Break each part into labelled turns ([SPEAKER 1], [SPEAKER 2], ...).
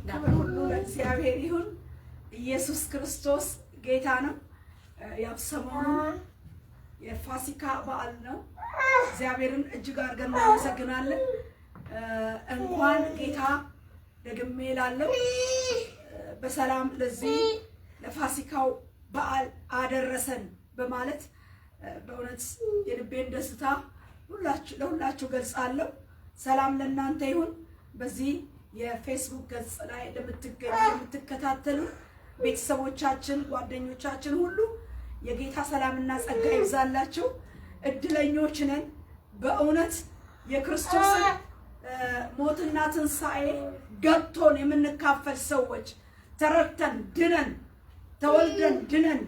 [SPEAKER 1] ክብር ሁሉ ለእግዚአብሔር ይሁን። ኢየሱስ ክርስቶስ ጌታ ነው። ያው ሰሞኑን የፋሲካ በዓል ነው። እግዚአብሔርን እጅግ አድርገን እናመሰግናለን። እንኳን ጌታ ደግሜ እላለሁ በሰላም ለዚህ ለፋሲካው በዓል አደረሰን በማለት በእውነት የልቤን ደስታ ለሁላችሁ ገልጻለሁ። ሰላም ለእናንተ ይሁን። በዚህ የፌስቡክ ገጽ ላይ ለምትከታተሉ ቤተሰቦቻችን፣ ጓደኞቻችን ሁሉ የጌታ ሰላምና ጸጋ ይብዛላችሁ። እድለኞች ነን። በእውነት የክርስቶስን ሞትና ትንሣኤ ገብቶን የምንካፈል ሰዎች፣ ተረድተን ድነን ተወልደን ድነን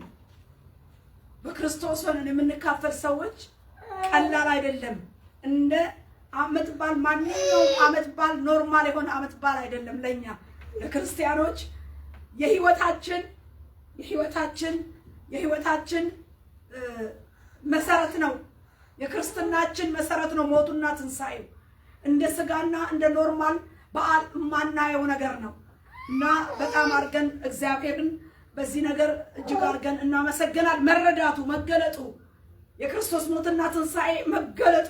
[SPEAKER 1] በክርስቶስ ሆነን የምንካፈል ሰዎች ቀላል አይደለም። እንደ ዓመት በዓል ማንኛውም ዓመት በዓል ኖርማል የሆነ ዓመት በዓል አይደለም። ለኛ ለክርስቲያኖች የህይወታችን መሰረት ነው። የክርስትናችን መሰረት ነው ሞቱና ትንሣኤው። እንደ ስጋና እንደ ኖርማል በዓል የማናየው ነገር ነው እና በጣም አድርገን እግዚአብሔርን በዚህ ነገር እጅግ አድርገን እናመሰግናል። መረዳቱ መገለጡ የክርስቶስ ሞትና ትንሣኤ መገለጡ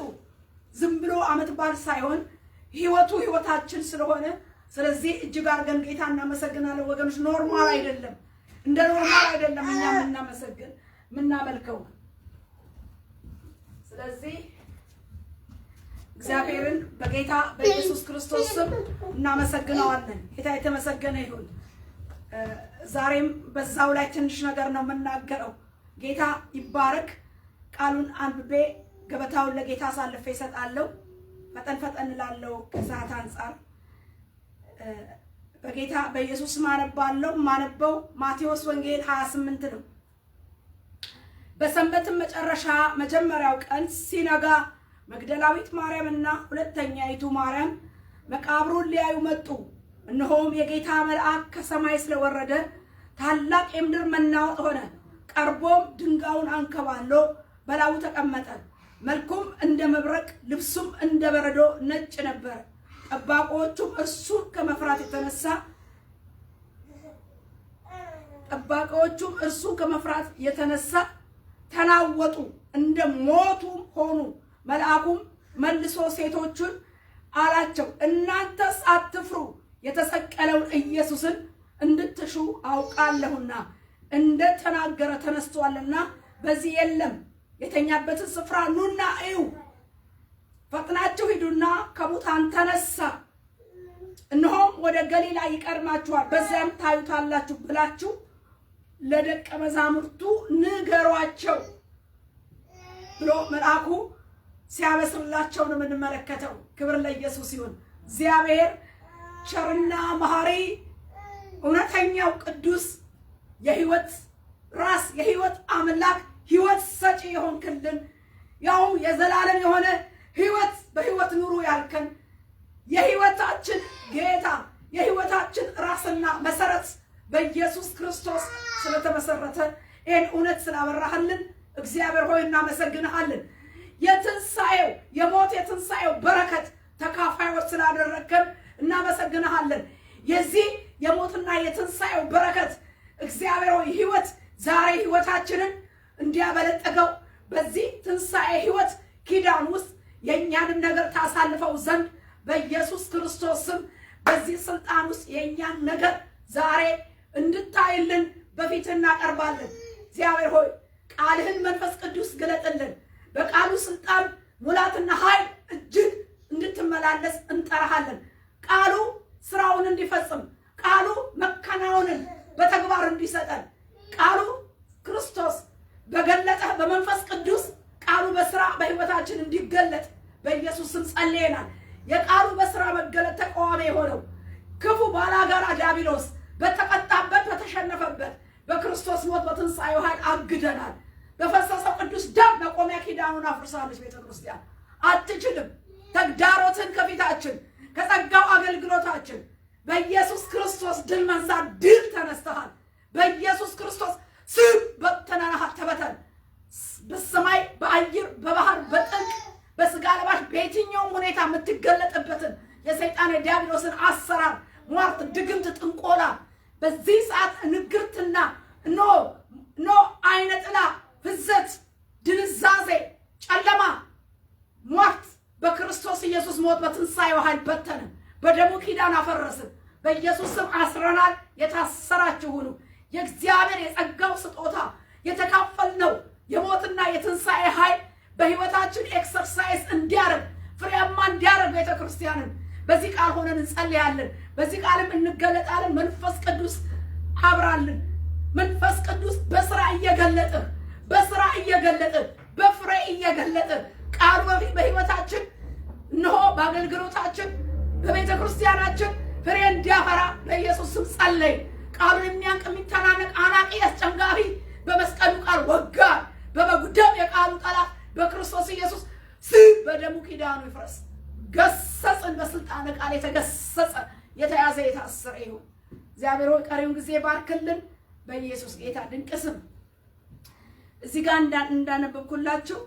[SPEAKER 1] ዝም ብሎ ዓመት በዓል ሳይሆን ህይወታችን ስለሆነ ስለዚህ እጅግ አድርገን ጌታ እናመሰግናለን። ወገኖች ኖርማል አይደለም፣ እንደ ኖርማል አይደለም እኛ የምናመልከው። ስለዚህ እግዚአብሔርን በጌታ በኢየሱስ ክርስቶስ ስም እናመሰግነዋለን። ጌታ የተመሰገነ ይሁን። ዛሬም በዛው ላይ ትንሽ ነገር ነው የምናገረው። ጌታ ይባረክ። ቃሉን አንብቤ ገበታውን ለጌታ አሳልፌ እሰጣለሁ። ፈጠን እላለሁ ከሰዓት አንፃር። በጌታ በኢየሱስ ማነበው ማቴዎስ ወንጌል 28 ነው። በሰንበትም መጨረሻ መጀመሪያው ቀን ሲነጋ መግደላዊት ማርያምና ሁለተኛይቱ ማርያም መቃብሩን ሊያዩ መጡ። እነሆም የጌታ መልአክ ከሰማይ ስለወረደ ታላቅ የምድር መናወጥ ሆነ። ቀርቦም ድንጋዩን አንከባሎ በላዩ ተቀመጠ። መልኩም እንደ መብረቅ ልብሱም እንደ በረዶ ነጭ ነበር። ጠባቂዎቹም እርሱን ከመፍራት የተነሳ ተናወጡ፣ እንደ ሞቱም ሆኑ። መልአኩም መልሶ ሴቶቹን አላቸው፣ እናንተስ አትፍሩ፣ የተሰቀለውን ኢየሱስን እንድትሹ አውቃለሁና እንደ ተናገረ ተነስቷልና በዚህ የለም። የተኛበትን ስፍራ ኑና እዩ። ፈጥናችሁ ሂዱና ከሙታን ተነሳ፣ እነሆም ወደ ገሊላ ይቀድማችኋል፣ በዚያም ታዩታላችሁ ብላችሁ ለደቀ መዛሙርቱ ንገሯቸው ብሎ መልአኩ ሲያበስርላቸው ነው የምንመለከተው። ክብር ለኢየሱስ ይሁን። እግዚአብሔር ቸርና መሐሪ፣ እውነተኛው ቅዱስ፣ የህይወት ራስ፣ የህይወት አምላክ፣ ህይወት ሰጪ የሆንክልን ያው የዘላለም የሆነ ህይወት በህይወት ኑሩ ያልከን የህይወታችን ጌታ፣ የህይወታችን ራስና መሰረት በኢየሱስ ክርስቶስ ስለተመሰረተ ይህን እውነት ስላበራህልን እግዚአብሔር ሆይ እናመሰግንሃለን። የሞት የትንሣኤው በረከት ተካፋዮች ስላደረግከን እናመሰግንሃለን። የዚህ የሞትና የትንሣኤው በረከት እግዚአብሔር ሆይ ህይወት ዛሬ ህይወታችንን እንዲያበለጠገው በዚህ ትንሣኤ ህይወት ኪዳን ውስጥ የእኛንም ነገር ታሳልፈው ዘንድ በኢየሱስ ክርስቶስ ስም በዚህ ስልጣን ውስጥ የእኛን ነገር ዛሬ እንድታይልን በፊትህ እናቀርባለን። እግዚአብሔር ሆይ ቃልህን መንፈስ ቅዱስ ግለጥልን። በቃሉ ስልጣን ሙላትና ኃይል እጅግ እንድትመላለስ እንጠራሃለን። ቃሉ ስራውን እንዲፈጽም፣ ቃሉ መከናወንን በተግባር እንዲሰጠን፣ ቃሉ ክርስቶስ በገለጠ በመንፈስ ቅዱስ ቃሉ በስራ በህይወታችን እንዲገለጥ በኢየሱስ ስም ጸልየናል። የቃሉ በስራ መገለጥ ተቃዋሚ የሆነው ክፉ ባላጋራ ዲያብሎስ በተቀጣበት በተሸነፈበት በክርስቶስ ሞት በትንሣኤው ኃይል አግደናል። በፈሰሰው ቅዱስ ደም መቆሚያ ኪዳኑን አፍርሳለች ቤተክርስቲያን። አትችልም። ተግዳሮትን ከፊታችን ከጸጋው አገልግሎታችን በኢየሱስ ክርስቶስ ድል መንሳት ድል ተነስተሃል። በኢየሱስ ክርስቶስ ስም በተናናህ ተበተን። በሰማይ በአየር በባህር በጥልቅ በስጋ ለባሽ በየትኛውም ሁኔታ የምትገለጥበትን የሰይጣን የዲያብሎስን አሰራር ሟርት፣ ድግምት፣ ጥንቆላ በዚህ ሰዓት ንግርትና ኖ አይነ ጥላ፣ ፍዘት፣ ድንዛዜ፣ ጨለማ፣ ሟርት በክርስቶስ ኢየሱስ ሞት በትንሣኤው ኃይል በተነ። በደሙ ኪዳን አፈረስን። በኢየሱስ ስም አስረናል። የታሰራችሁ ሁኑ። የእግዚአብሔር የጸጋው ስጦታ የተካፈልነው የሞትና የትንሣኤ ኃይል በህይወታችን ኤክሰርሳይዝ እንዲያደርግ ፍሬያማ እንዲያደርግ ቤተክርስቲያንን በዚህ ቃል ሆነን እንጸልያለን። በዚህ ቃልም እንገለጣለን። መንፈስ ቅዱስ አብራልን። መንፈስ ቅዱስ በስራ እየገለጥህ በፍሬ እየገለጥህ ቃሉ በህይወታችን እነሆ በአገልግሎታችን በቤተክርስቲያናችን ፍሬ እንዲያፈራ በኢየሱስ ስም ጸለይ። ቃሉን የሚያንቅ የሚተናነቅ አናቂ አስጨንጋሪ በመስቀሉ ቃል ወጋ። በመጉደም የቃሉ ጠላት በክርስቶስ ኢየሱስ ስም በደሙ ኪዳኑ ይፍረስ። ገሰጽን። በስልጣነ ቃል የተገሰጸ የተያዘ የታሰረ ይሁን። እግዚአብሔር ሆይ ቀሪውን ጊዜ ባርክልን በኢየሱስ ጌታ ድንቅ ስም። እዚህ ጋር እንዳነበብኩላችሁ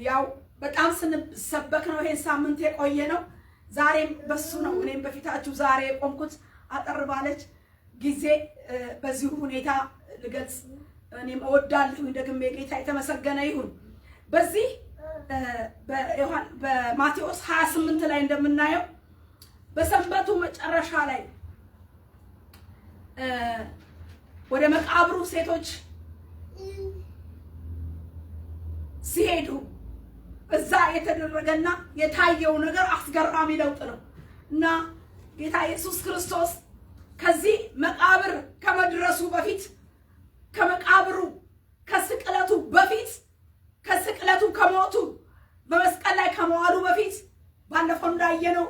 [SPEAKER 1] ያው በጣም ስንሰበክ ነው ይሄን ሳምንት የቆየ ነው። ዛሬም በሱ ነው እኔም በፊታችሁ ዛሬ የቆምኩት አጠር ባለች ጊዜ በዚሁ ሁኔታ ልገልጽ እኔም እወዳለሁ። ደግሜ ጌታ የተመሰገነ ይሁን። በዚህ በማቴዎስ 28 ላይ እንደምናየው በሰንበቱ መጨረሻ ላይ ወደ መቃብሩ ሴቶች ሲሄዱ እዛ የተደረገና የታየው ነገር አስገራሚ ለውጥ ነው እና ጌታ ኢየሱስ ክርስቶስ ከዚህ መቃብር ከመድረሱ በፊት ከመቃብሩ ከስቅለቱ በፊት ከስቅለቱ ከሞቱ በመስቀል ላይ ከመዋሉ በፊት ባለፈው እንዳየነው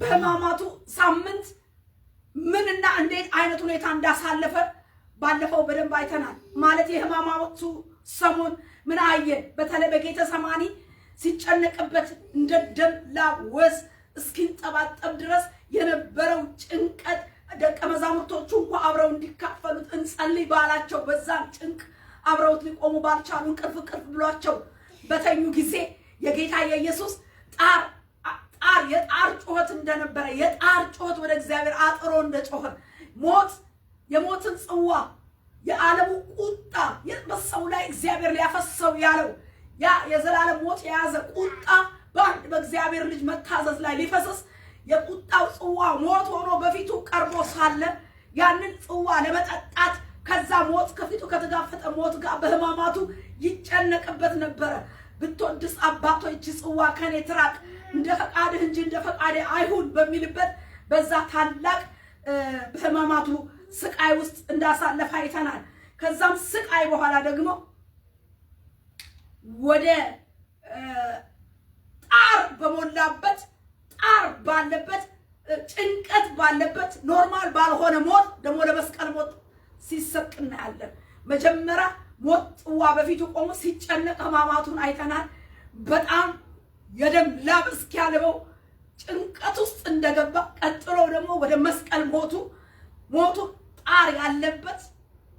[SPEAKER 1] በሕማማቱ ሳምንት ምንና እንዴት አይነት ሁኔታ እንዳሳለፈ ባለፈው በደንብ አይተናል። ማለት የሕማማቱ ሰሞን ምን አየን? በተለይ በጌተሰማኒ ሲጨነቅበት እንደ ደም ላብ ወዝ እስኪንጠባጠብ ድረስ የነበረው ጭንቀት ደቀ መዛሙርቶቹ እንኳን አብረው እንዲካፈሉት እንጸልይ ባላቸው በዛም ጭንቅ አብረውት ሊቆሙ ባልቻሉ እንቅልፍ ብሏቸው በተኙ ጊዜ የጌታ የኢየሱስ የጣር ጩኸት እንደነበረ የጣር ጩኸት ወደ እግዚአብሔር አጥሮ እንደጮኸ የሞትን ጽዋ የዓለሙ ቁጣ በሰው ላይ እግዚአብሔር ሊያፈሰው ያለው ያ የዘላለም ሞት የያዘ ቁጣ በአንድ በእግዚአብሔር ልጅ መታዘዝ ላይ ሊፈሰስ የቁጣው ጽዋ ሞት ሆኖ በፊቱ ቀርቦ ሳለ ያንን ጽዋ ለመጠጣት ከዛ ሞት ከፊቱ ከተጋፈጠ ሞት ጋር በሕማማቱ ይጨነቅበት ነበረ። ብትወድስ አባቶ ይህች ጽዋ ከኔ ትራቅ፣ እንደ ፈቃድህ እንጂ እንደ ፈቃዴ አይሁን በሚልበት በዛ ታላቅ በሕማማቱ ስቃይ ውስጥ እንዳሳለፈ አይተናል። ከዛም ስቃይ በኋላ ደግሞ ወደ ጣር በሞላበት ጣር ባለበት ጭንቀት ባለበት ኖርማል ባልሆነ ሞት ደግሞ ለመስቀል ሞት ሲሰቅ እናያለን። መጀመሪያ ሞት ጽዋ በፊቱ ቆሞ ሲጨነቅ ሕማማቱን አይተናል። በጣም የደም ላብ እስኪያልበው ጭንቀት ውስጥ እንደገባ ቀጥሎ ደግሞ ወደ መስቀል ሞቱ ጣር ያለበት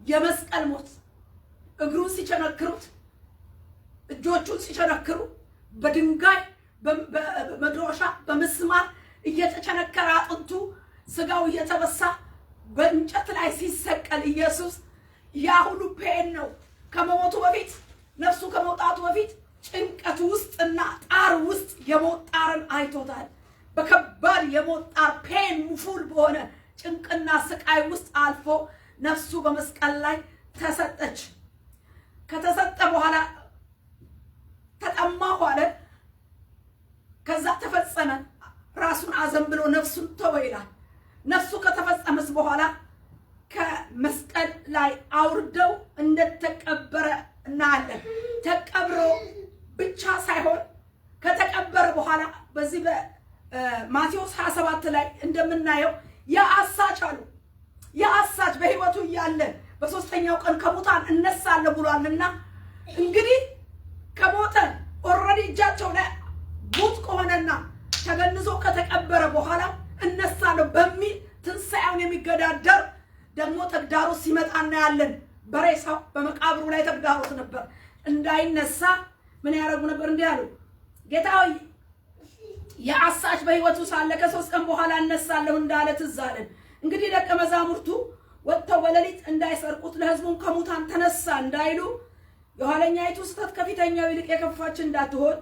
[SPEAKER 1] የመስቀል ሞት እግሩን ሲቸነክሩት እጆቹን ሲቸነክሩ በድንጋይ በመዶሻ በመስማር እየተቸነከረ አጥንቱ ስጋው እየተበሳ በእንጨት ላይ ሲሰቀል ኢየሱስ ያ ሁሉ ፔን ነው። ከመሞቱ በፊት ነፍሱ ከመውጣቱ በፊት ጭንቀት ውስጥና ጣር ውስጥ የሞት ጣርን አይቶታል። በከባድ የሞት ጣር ፔን ሙፉል በሆነ ጭንቅና ስቃይ ውስጥ አልፎ ነፍሱ በመስቀል ላይ ተሰጠች። ከተሰጠ በኋላ ተጠማሁ አለ። ከዛ ተፈጸመ። ራሱን አዘንብሎ ነፍሱን ተወ ይላል። ነፍሱ ከተፈጸመስ በኋላ ከመስቀል ላይ አውርደው እንደተቀበረ እናያለን። ተቀብሮ ብቻ ሳይሆን ከተቀበረ በኋላ በዚህ በማቴዎስ 27 ላይ እንደምናየው የአሳች አሉ። የአሳች በህይወቱ እያለ በሶስተኛው ቀን ከሙታን እነሳለሁ ብሏልና እንግዲህ ከሞተ ኦልሬዲ እጃቸው ላይ ሙት ከሆነና ተገንዞ ከተቀበረ በኋላ እነሳለሁ በሚል ትንሣኤውን የሚገዳደር ደግሞ ተግዳሮት ሲመጣ እናያለን። በሬሳው በመቃብሩ ላይ ተግዳሮት ነበር። እንዳይነሳ ምን ያደርጉ ነበር? እንዲህ አሉ፣ ጌታ ሆይ የአሳች በሕይወቱ ሳለ ከ3 ቀን በኋላ እነሳለሁ እንዳለ ትዝ አለን። እንግዲህ ደቀ መዛሙርቱ ወጥተው በሌሊት እንዳይሰርቁት ለሕዝቡም ከሙታን ተነሳ እንዳይሉ የኋለኛይቱ ስህተት ከፊተኛው ይልቅ የከፋች እንዳትሆን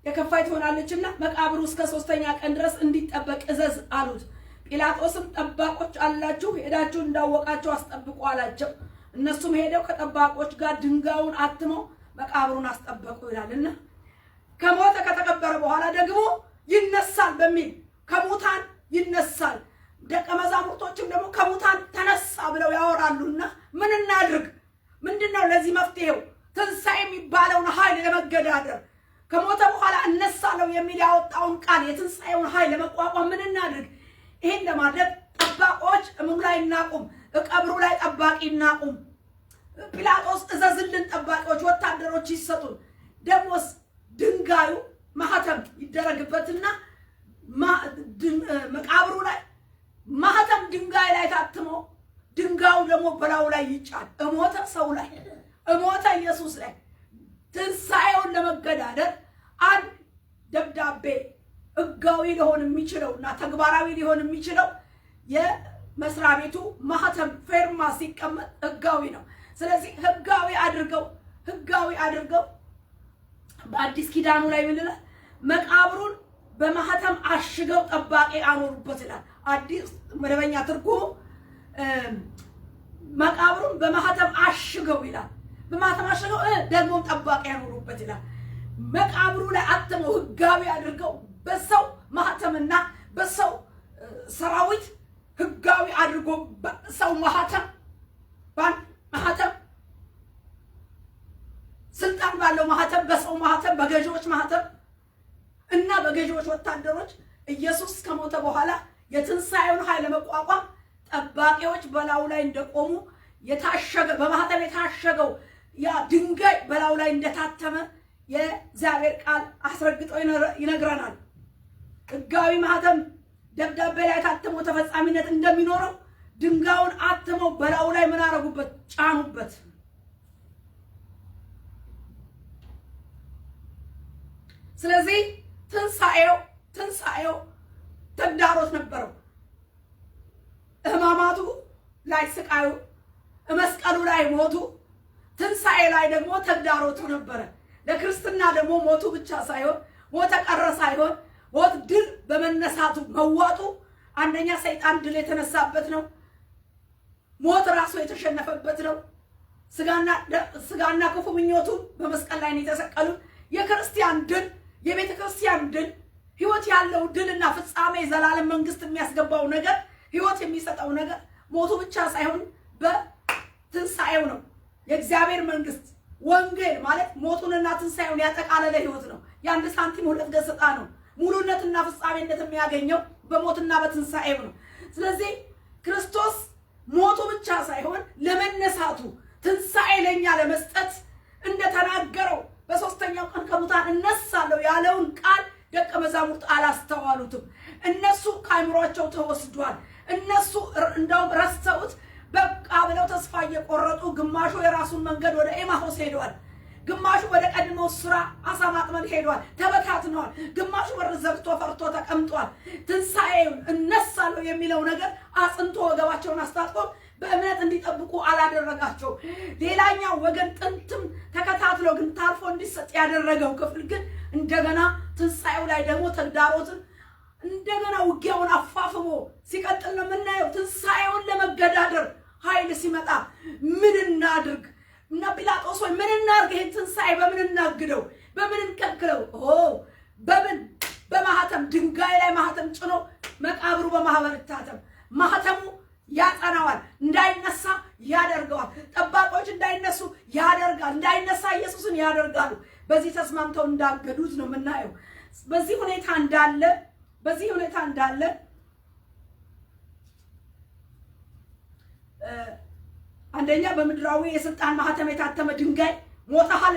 [SPEAKER 1] የከፋች ትሆናለችና መቃብሩ እስከ 3ኛ ቀን ድረስ እንዲጠበቅ እዘዝ አሉት። ጲላጦስም ጠባቆች አላችሁ፣ ሄዳችሁ እንዳወቃቸው አስጠብቁ አላቸው። እነሱም ሄደው ከጠባቆች ጋር ድንጋዩን አትመው መቃብሩን አስጠበቁ ይላልና ከሞተ ከተቀበረ በኋላ ደግሞ ይነሳል በሚል ከሙታን ይነሳል። ደቀ መዛሙርቶችም ደግሞ ከሙታን ተነሳ ብለው ያወራሉና ምን እናድርግ? ምንድነው ለዚህ መፍትሄው? ትንሣኤ የሚባለውን ኃይል ለመገዳደር ከሞተ በኋላ እነሳለሁ የሚል ያወጣውን ቃል የትንሣኤውን ኃይል ለመቋቋም ምን እናድርግ? ይሄን ለማድረግ ጠባቆች እምኑ ላይ እናቁም? ቀብሩ ላይ ጠባቂ እናቁም። ጲላጦስ እዘዝልን፣ ጠባቂዎች ወታደሮች ይሰጡን። ደግሞስ ድንጋዩ ማህተም ይደረግበትና መቃብሩ ላይ ማህተም ድንጋይ ላይ ታትሞ ድንጋዩ ደግሞ በላዩ ላይ ይጫን። እሞተ ሰው ላይ እሞተ ኢየሱስ ላይ ትንሣኤውን ለመገዳደር አንድ ደብዳቤ ሕጋዊ ሊሆን የሚችለውና ተግባራዊ ሊሆን የሚችለው የመስሪያ ቤቱ ማህተም ፌርማ ሲቀመጥ ሕጋዊ ነው። ስለዚህ ሕጋዊ አድርገው በአዲስ ኪዳኑ ላይ ምን ይላል? መቃብሩን በማህተም አሽገው ጠባቂ አኖሩበት ይላል። አዲስ መደበኛ ትርጉሙ መቃብሩን በማህተም አሽገው ይላል። በማህተም አሽገው ደግሞ ጠባቂ አኖሩበት ይላል። መቃብሩ ላይ አትመው ሕጋዊ አድርገው በሰው ማህተምና በሰው ሰራዊት ሕጋዊ አድርጎ በሰው ማህተም ስልጣን ባለው ማህተም በሰው ማህተም በገዢዎች ማህተም እና በገዢዎች ወታደሮች ኢየሱስ ከሞተ በኋላ የትንሣኤውን ኃይል ለመቋቋም ጠባቂዎች በላዩ ላይ እንደቆሙ የታሸገ በማህተም የታሸገው ያ ድንጋይ በላዩ ላይ እንደታተመ የእግዚአብሔር ቃል አስረግጦ ይነግረናል። ሕጋዊ ማህተም ደብዳቤ ላይ ታትሞ ተፈጻሚነት እንደሚኖረው ድንጋዩን አትመው በላዩ ላይ ምን አረጉበት? ጫኑበት። ስለዚህ ትንሣኤው ተግዳሮት ነበረው። ሕማማቱ ላይ ስቃዩ፣ መስቀሉ ላይ ሞቱ፣ ትንሣኤ ላይ ደግሞ ተግዳሮቱ ነበረ። ለክርስትና ደግሞ ሞቱ ብቻ ሳይሆን ሞተ ቀረ ሳይሆን ሞት ድል በመነሳቱ መዋጡ አንደኛ ሰይጣን ድል የተነሳበት ነው። ሞት ራሱ የተሸነፈበት ነው። ስጋና ክፉ ምኞቱ በመስቀል ላይ ነው የተሰቀሉት። የክርስቲያን ድል የቤተ ክርስቲያን ድል ሕይወት ያለው ድልና ፍጻሜ ዘላለም መንግስት የሚያስገባው ነገር ሕይወት የሚሰጠው ነገር ሞቱ ብቻ ሳይሆን በትንሣኤው ነው። የእግዚአብሔር መንግስት ወንጌል ማለት ሞቱንና ትንሣኤውን ያጠቃለለ ሕይወት ነው። የአንድ ሳንቲም ሁለት ገጽታ ነው። ሙሉነትና ፍጻሜነት የሚያገኘው በሞትና በትንሣኤው ነው። ስለዚህ ክርስቶስ ሞቱ ብቻ ሳይሆን ለመነሳቱ ትንሣኤ ለኛ ለመስጠት እንደተናገረው በ3ኛው ቀን ከሙታን እነሳለሁ ያለውን ቃል ደቀ መዛሙርት አላስተዋሉትም። እነሱ ከአይምሯቸው ተወስዷል። እነሱ እንደውም ረስተውት በቃ ብለው ተስፋ እየቆረጡ ግማሹ የራሱን መንገድ ወደ ኤማሁስ ሄዷል። ግማሹ ወደ ቀድሞው ስራ አሳ ማጥመድ ሄዷል፣ ተበታትነዋል። ግማሹ በር ዘግቶ ፈርቶ ተቀምጧል። ትንሣኤውን እነሳለሁ የሚለው ነገር አጽንቶ ወገባቸውን አስታጥቆ በእምነት እንዲጠብቁ አላደረጋቸው። ሌላኛው ወገን ጥንትም ተከታትሎ ግን ታርፎ እንዲሰጥ ያደረገው ክፍል ግን እንደገና ትንሣኤው ላይ ደግሞ ተግዳሮትን እንደገና ውጊያውን አፋፍሞ ሲቀጥል ነው የምናየው። ትንሣኤውን ለመገዳደር ኃይል ሲመጣ ምን እናድርግ? እና ጲላጦስ ሆይ ምን እናድርግ? ይህን ትንሣኤ በምን እናግደው? በምን እንከልክለው? በምን በማህተም ድንጋይ ላይ ማህተም ጭኖ መቃብሩ በማህበር ይታተም። ማህተሙ ያጸናዋል፣ እንዳይነሳ ያደርገዋል። ጠባቆች እንዳይነሱ ያደርጋል፣ እንዳይነሳ ኢየሱስን ያደርጋሉ። በዚህ ተስማምተው እንዳገዱት ነው የምናየው። በዚህ ሁኔታ እንዳለ አንደኛ በምድራዊ የስልጣን ማህተም የታተመ ድንጋይ ሞተሃል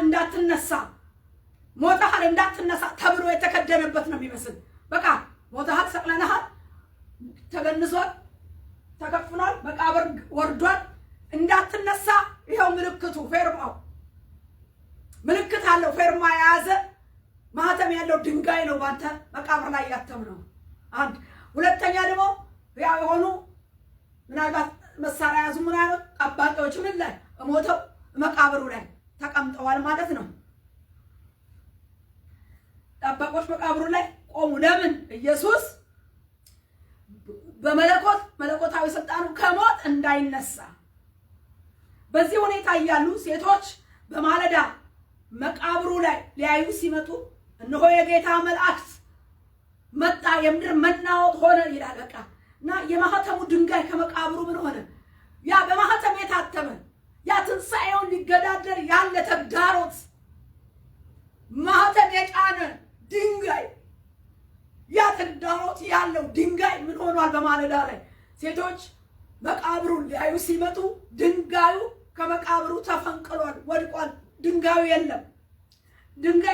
[SPEAKER 1] እንዳትነሳ ተብሎ የተከደነበት ነው የሚመስል። በቃ ሞተሃል፣ ሰቅለናሃል፣ ተገንዟል፣ ተከፍኗል፣ መቃብር ወርዷል፣ እንዳትነሳ ይኸው ምልክቱ ፌርማው ምልክት አለው። ፌርማ የያዘ ማህተም ያለው ድንጋይ ነው ባንተ መቃብር ላይ ያተምነው። አንድ ሁለተኛ ደግሞ ያው የሆኑ ምናልባት መሳሪያ ያዙ ምን አይነት ጠባቂዎች ምን ላይ ሞተው መቃብሩ ላይ ተቀምጠዋል ማለት ነው። ጠባቆች መቃብሩ ላይ ቆሙ። ለምን? ኢየሱስ በመለኮታዊ ስልጣኑ ከሞት እንዳይነሳ። በዚህ ሁኔታ እያሉ ሴቶች በማለዳ መቃብሩ ላይ ሊያዩ ሲመጡ እነሆ የጌታ መልአክ መጣ፣ የምድር መናወጥ ሆነ ይላል። በቃ እና የማህተሙ ድንጋይ ከመቃብሩ ምን ሆነ? ያ በማህተም የታተመ ያ ትንሣኤውን ሊገዳደር ያለ ተግዳሮት ማህተም የጫነ ድንጋይ ያ ተግዳሮት ያለው ድንጋይ ምን ሆኗል? በማለዳ ላይ ሴቶች መቃብሩን ሊያዩ ሲመጡ ድንጋዩ ከመቃብሩ ተፈንቅሏል፣ ወድቋል። ድንጋዩ የለም።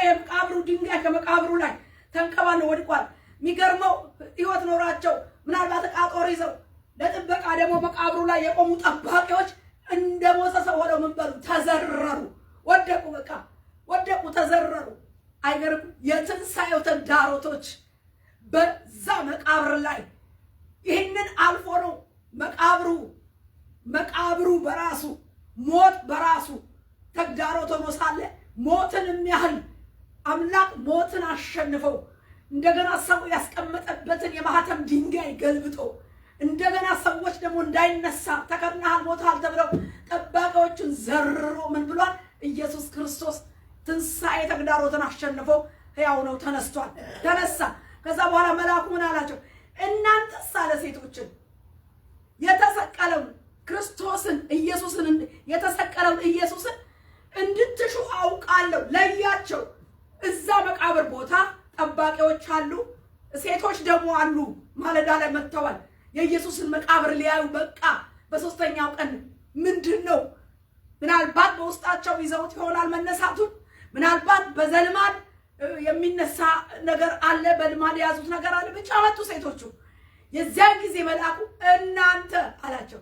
[SPEAKER 1] የመቃብሩ ድንጋይ ከመቃብሩ ላይ ተንከባሎ ወድቋል። የሚገርመው ሕይወት ኖራቸው ምናልባት ዕቃ ጦር ይዘው ለጥበቃ ደግሞ መቃብሩ ላይ የቆሙ ጠባቂዎች እንደ ሞተ ሰው ሆነው ምን በሉ ተዘረሩ፣ ወደቁ። በቃ ወደቁ፣ ተዘረሩ። አይገርም? የትንሣኤው ተግዳሮቶች በዛ መቃብር ላይ ይህንን አልፎ ነው መቃብሩ በራሱ ሞት በራሱ ተግዳሮት ሆኖ ሳለ ሞትን የሚያህል አምላክ ሞትን አሸንፈው እንደገና ሰው ያስቀመጠበትን የማህተም ድንጋይ ገልብጦ እንደገና ሰዎች ደግሞ እንዳይነሳ ተከድነሃል፣ ሞተሃል ተብለው ጠባቂዎቹን ዘርሮ ምን ብሏል? ኢየሱስ ክርስቶስ ትንሣኤ ተግዳሮትን አሸንፎ ሕያው ነው፣ ተነስቷል፣ ተነሳ። ከዛ በኋላ መልአኩ ምን አላቸው? እናንተስ አለ ሴቶችን የተሰቀለውን ክርስቶስን ኢየሱስን የተሰቀለውን ኢየሱስን እንድትሹ አውቃለሁ። ለያቸው። እዛ መቃብር ቦታ ጠባቂዎች አሉ፣ ሴቶች ደግሞ አሉ። ማለዳ ላይ መጥተዋል የኢየሱስን መቃብር ሊያዩ። በቃ በሶስተኛው ቀን ምንድነው? ምናልባት በውስጣቸው ይዘውት ይሆናል መነሳቱን። ምናልባት በዘልማድ የሚነሳ ነገር አለ፣ በልማድ የያዙት ነገር አለ። ብቻ መጡ ሴቶቹ። የዚያን ጊዜ መልአኩ እናንተ አላቸው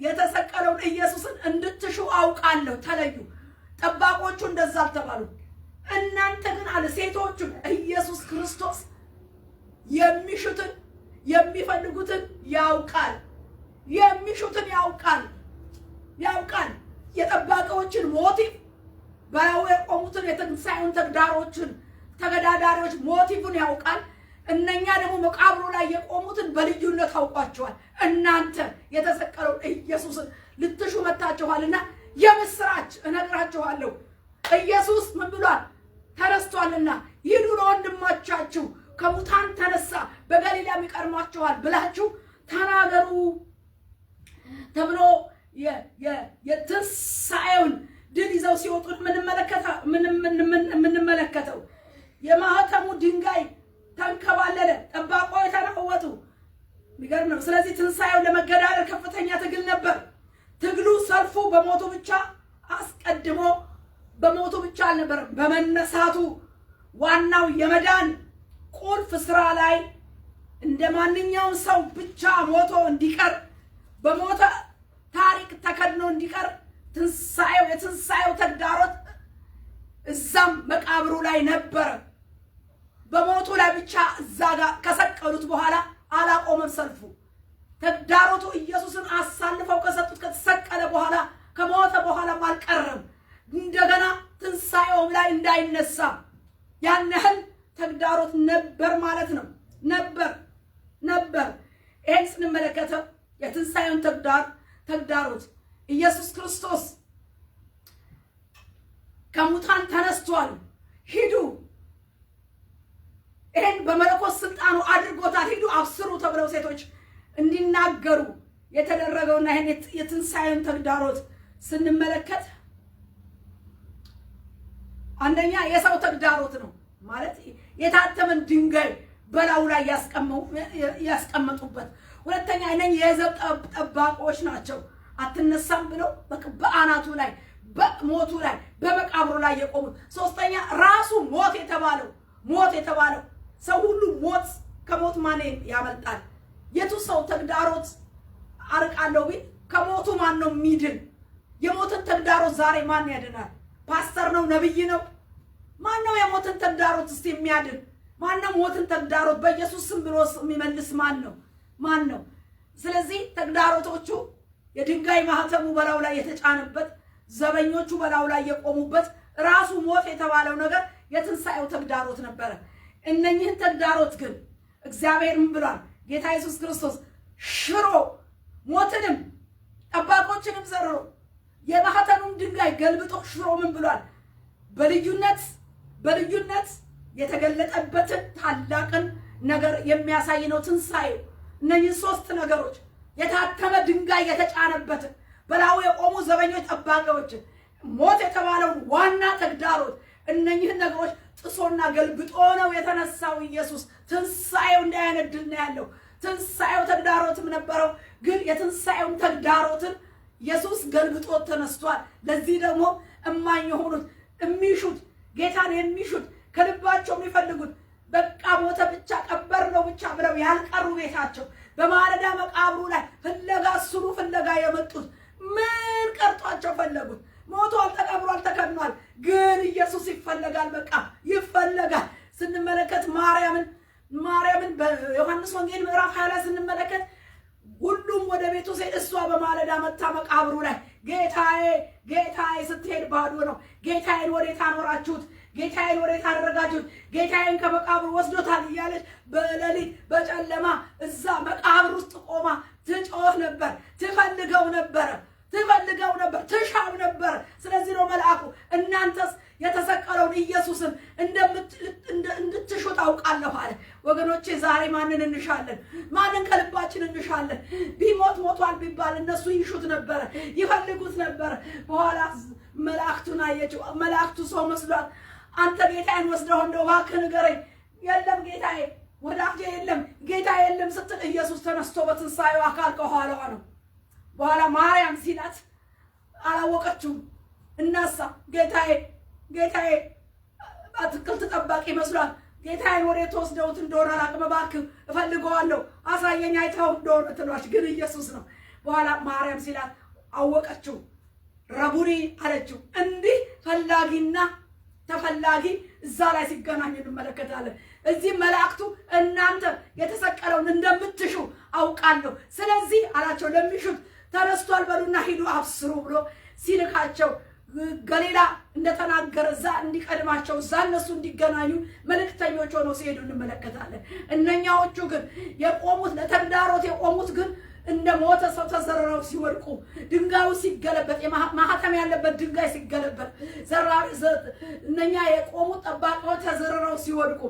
[SPEAKER 1] የተሰቀለውን ኢየሱስን እንድትሹ አውቃለሁ። ተለዩ። ጠባቆቹ እንደዛ አልተባሉ። እናንተ ግን አለ ሴቶቹን ኢየሱስ ክርስቶስ የሚሹትን የሚፈልጉትን ያውቃል። የሚሹትን ያውቃል። የጠባቂዎችን ሞቲቭ በላዩ የቆሙትን የትንሣኤውን ተገዳዳሪዎች ሞቲቭን ያውቃል። እነኛ ደግሞ መቃብሩ ላይ የቆሙትን በልዩነት አውቋቸዋል። እናንተ የተሰቀለውን ኢየሱስን ልትሹ መጥታችኋልና የምስራች እነግራችኋለሁ። ኢየሱስ ምን ብሏል? ተነስቷልና ሂዱ ለወንድሞቻችሁ ከሙታን ተነሳ፣ በገሊላም ይቀድማችኋል ብላችሁ ተናገሩ ተብሎ የትንሣኤውን ድል ይዘው ሲወጡ የምንመለከተው የማህተሙ ድንጋይ ተንከባለለ፣ ጠባቆች ተናወጡ። የሚገርም ነው። ስለዚህ ትንሣኤውን ለመገዳደር ከፍተኛ ትግል ነበር። ትግሉ ሰልፉ በሞቱ ብቻ አስቀድሞ በሞቱ ብቻ አልነበረም። በመነሳቱ ዋናው የመዳን ቁልፍ ስራ ላይ እንደ ማንኛውም ሰው ብቻ ሞቶ እንዲቀር በሞተ ታሪክ ተከድኖ እንዲቀር የትንሣኤው ተግዳሮት እዛም መቃብሩ ላይ ነበረ። በሞቱ ላይ ብቻ እዛ ጋር ከሰቀሉት በኋላ አላቆመም ሰልፉ። ተግዳሮቱ ኢየሱስን አሳልፈው ከሰጡት ከተሰቀለ በኋላ ከሞተ በኋላም አልቀረም። እንደገና ትንሣኤውም ላይ እንዳይነሳ ያን ያህል ተግዳሮት ነበር ማለት ነው። ነበር። ይሄን ስንመለከተው የትንሣኤውን ተግዳሮት ኢየሱስ ክርስቶስ ከሙታን ተነስቷል፣ ሂዱ፣ ይሄን በመለኮት ስልጣኑ አድርጎታል፣ ሂዱ አብስሩ ተብለው ሴቶች እንዲናገሩ የተደረገውና ይሄን የትንሣኤውን ተግዳሮት ስንመለከት አንደኛ የሰው ተግዳሮት ነው ማለት የታተመን ድንጋይ በላዩ ላይ ያስቀመጡበት። ሁለተኛ እነኚህ የዘብ ጠባቆች ናቸው። አትነሳም ብለው በአናቱ ላይ በሞቱ ላይ በመቃብሩ ላይ የቆሙት። ሶስተኛ ራሱ ሞት የተባለው ሰው ሁሉ ከሞት ማን ያመልጣል? የቱ ሰው ተግዳሮት አርቃለሁ ቢል ከሞቱ ማን ነው የሚድን? የሞትን ተግዳሮት ዛሬ ማን ያድናል? ፓስተር ነው? ነብይ ነው? ማነው የሞትን ተግዳሮት እስቲ የሚያድን? ማነው ሞትን ተግዳሮት በኢየሱስ ስም ብሎ የሚመልስ ማን ነው? ስለዚህ ተግዳሮቶቹ የድንጋይ ማህተሙ በላው ላይ የተጫነበት፣ ዘበኞቹ በላው ላይ የቆሙበት ራሱ ሞት የተባለው ነገር የትንሣኤው ተግዳሮት ነበረ። እነኚህን ተግዳሮት ግን እግዚአብሔር ምን ብሏል? ጌታ ኢየሱስ ክርስቶስ ሽሮ ሞትንም ጠባቆችንም ዘርሮ የማህተሙን ድንጋይ ገልብጦ ሽሮ ምን ብሏል? በልዩነት የተገለጠበትን ታላቅን ነገር የሚያሳይ ነው ትንሣኤው። እነኚህ ሶስት ነገሮች የታተመ ድንጋይ የተጫነበትን በላዩ የቆሙ ዘበኞች ጠባቂዎችን ሞት የተባለውን ዋና ተግዳሮት እነኚህን ነገሮች ጥሶና ገልብጦ ነው የተነሳው ኢየሱስ። ትንሣኤው እንዲህ አይነት ድል ነው ያለው። ትንሣኤው ተግዳሮትም ነበረው፣ ግን የትንሣኤውን ተግዳሮትን ኢየሱስ ገልብጦ ተነስቷል። ለዚህ ደግሞ እማኝ የሆኑት የሚሹት ጌታን የሚሹት ከልባቸው የሚፈልጉት በቃ ሞተ ብቻ ቀበር ነው ብቻ ብለው ያልቀሩ ቤታቸው በማለዳ መቃብሩ ላይ እሱኑ ፍለጋ የመጡት ምን ቀርጧቸው ፈለጉት? ሞቷል፣ ተቀብሯል፣ ተከድኗል። ግን ኢየሱስ ይፈለጋል፣ በቃ ይፈለጋል። ስንመለከት ማርያምን በዮሐንስ ወንጌል ምዕራፍ 20 ላይ ስንመለከት ሁሉም ወደ ቤቱ ሲሄድ እሷ በማለዳ መታ መቃብሩ ላይ ጌታዬ ስትሄድ ባዶ ነው፣ ጌታዬን ወዴት አኖራችሁት? ጌታዬን ወዴት አደረጋችሁት? ጌታዬን ከመቃብሩ ወስዶታል እያለች በሌሊት በጨለማ እዛ መቃብር ውስጥ ቆማ ትጮህ ነበር፣ ትፈልገው ነበር፣ ትሻው ነበር። ስለዚህ ነው መልአኩ እናንተስ የተሰቀለውን ኢየሱስን እንድትሹ ታውቃለሁ አለ። ወገኖቼ ዛሬ ማንን እንሻለን? ማንን ከልባችን እንሻለን? ቢሞት ሞቷል ቢባል እነሱ ይሹት ነበረ፣ ይፈልጉት ነበረ። በኋላ መላእክቱን አየችው። መላእክቱ ሰው መስሏት አንተ ጌታዬን ወስደው እንደው እባክህ ንገረኝ። የለም ጌታዬ ወዳጄ የለም ጌታ የለም ስትል ኢየሱስ ተነስቶ በትንሣኤው አካል ከኋላዋ ነው። በኋላ ማርያም ሲላት አላወቀችውም። እናሳ ጌታዬ አትክልት ጠባቂ መስሏል። ጌታዬን ወዴት ተወስደውት እንደሆነ አላቅም፣ እባክህ እፈልገዋለሁ አሳየኝ፣ አይተኸው እንደሆነ ትሏች፣ ግን ኢየሱስ ነው። በኋላ ማርያም ሲላት አወቀችው። ረቡኒ አለችው። እንዲህ ፈላጊና ተፈላጊ እዛ ላይ ሲገናኙ እንመለከታለን። እዚህ መላእክቱ እናንተ የተሰቀለውን እንደምትሹ አውቃለሁ፣ ስለዚህ አላቸው ለሚሹት ተነስቷል በሉና ሂዱ አብስሩ ብሎ ሲልካቸው ገሊላ እንደተናገረ እዛ እንዲቀድማቸው እዛ እነሱ እንዲገናኙ መልእክተኞች ሆነው ሲሄዱ እንመለከታለን። እነኛዎቹ ግን የቆሙት ለተግዳሮት የቆሙት ግን እንደ ሞተ ሰው ተዘርረው ሲወድቁ፣ ድንጋዩ ሲገለበጥ፣ ማህተም ያለበት ድንጋይ ሲገለበጥ፣ እነኛ የቆሙት ጠባቂዎች ተዘርረው ሲወድቁ፣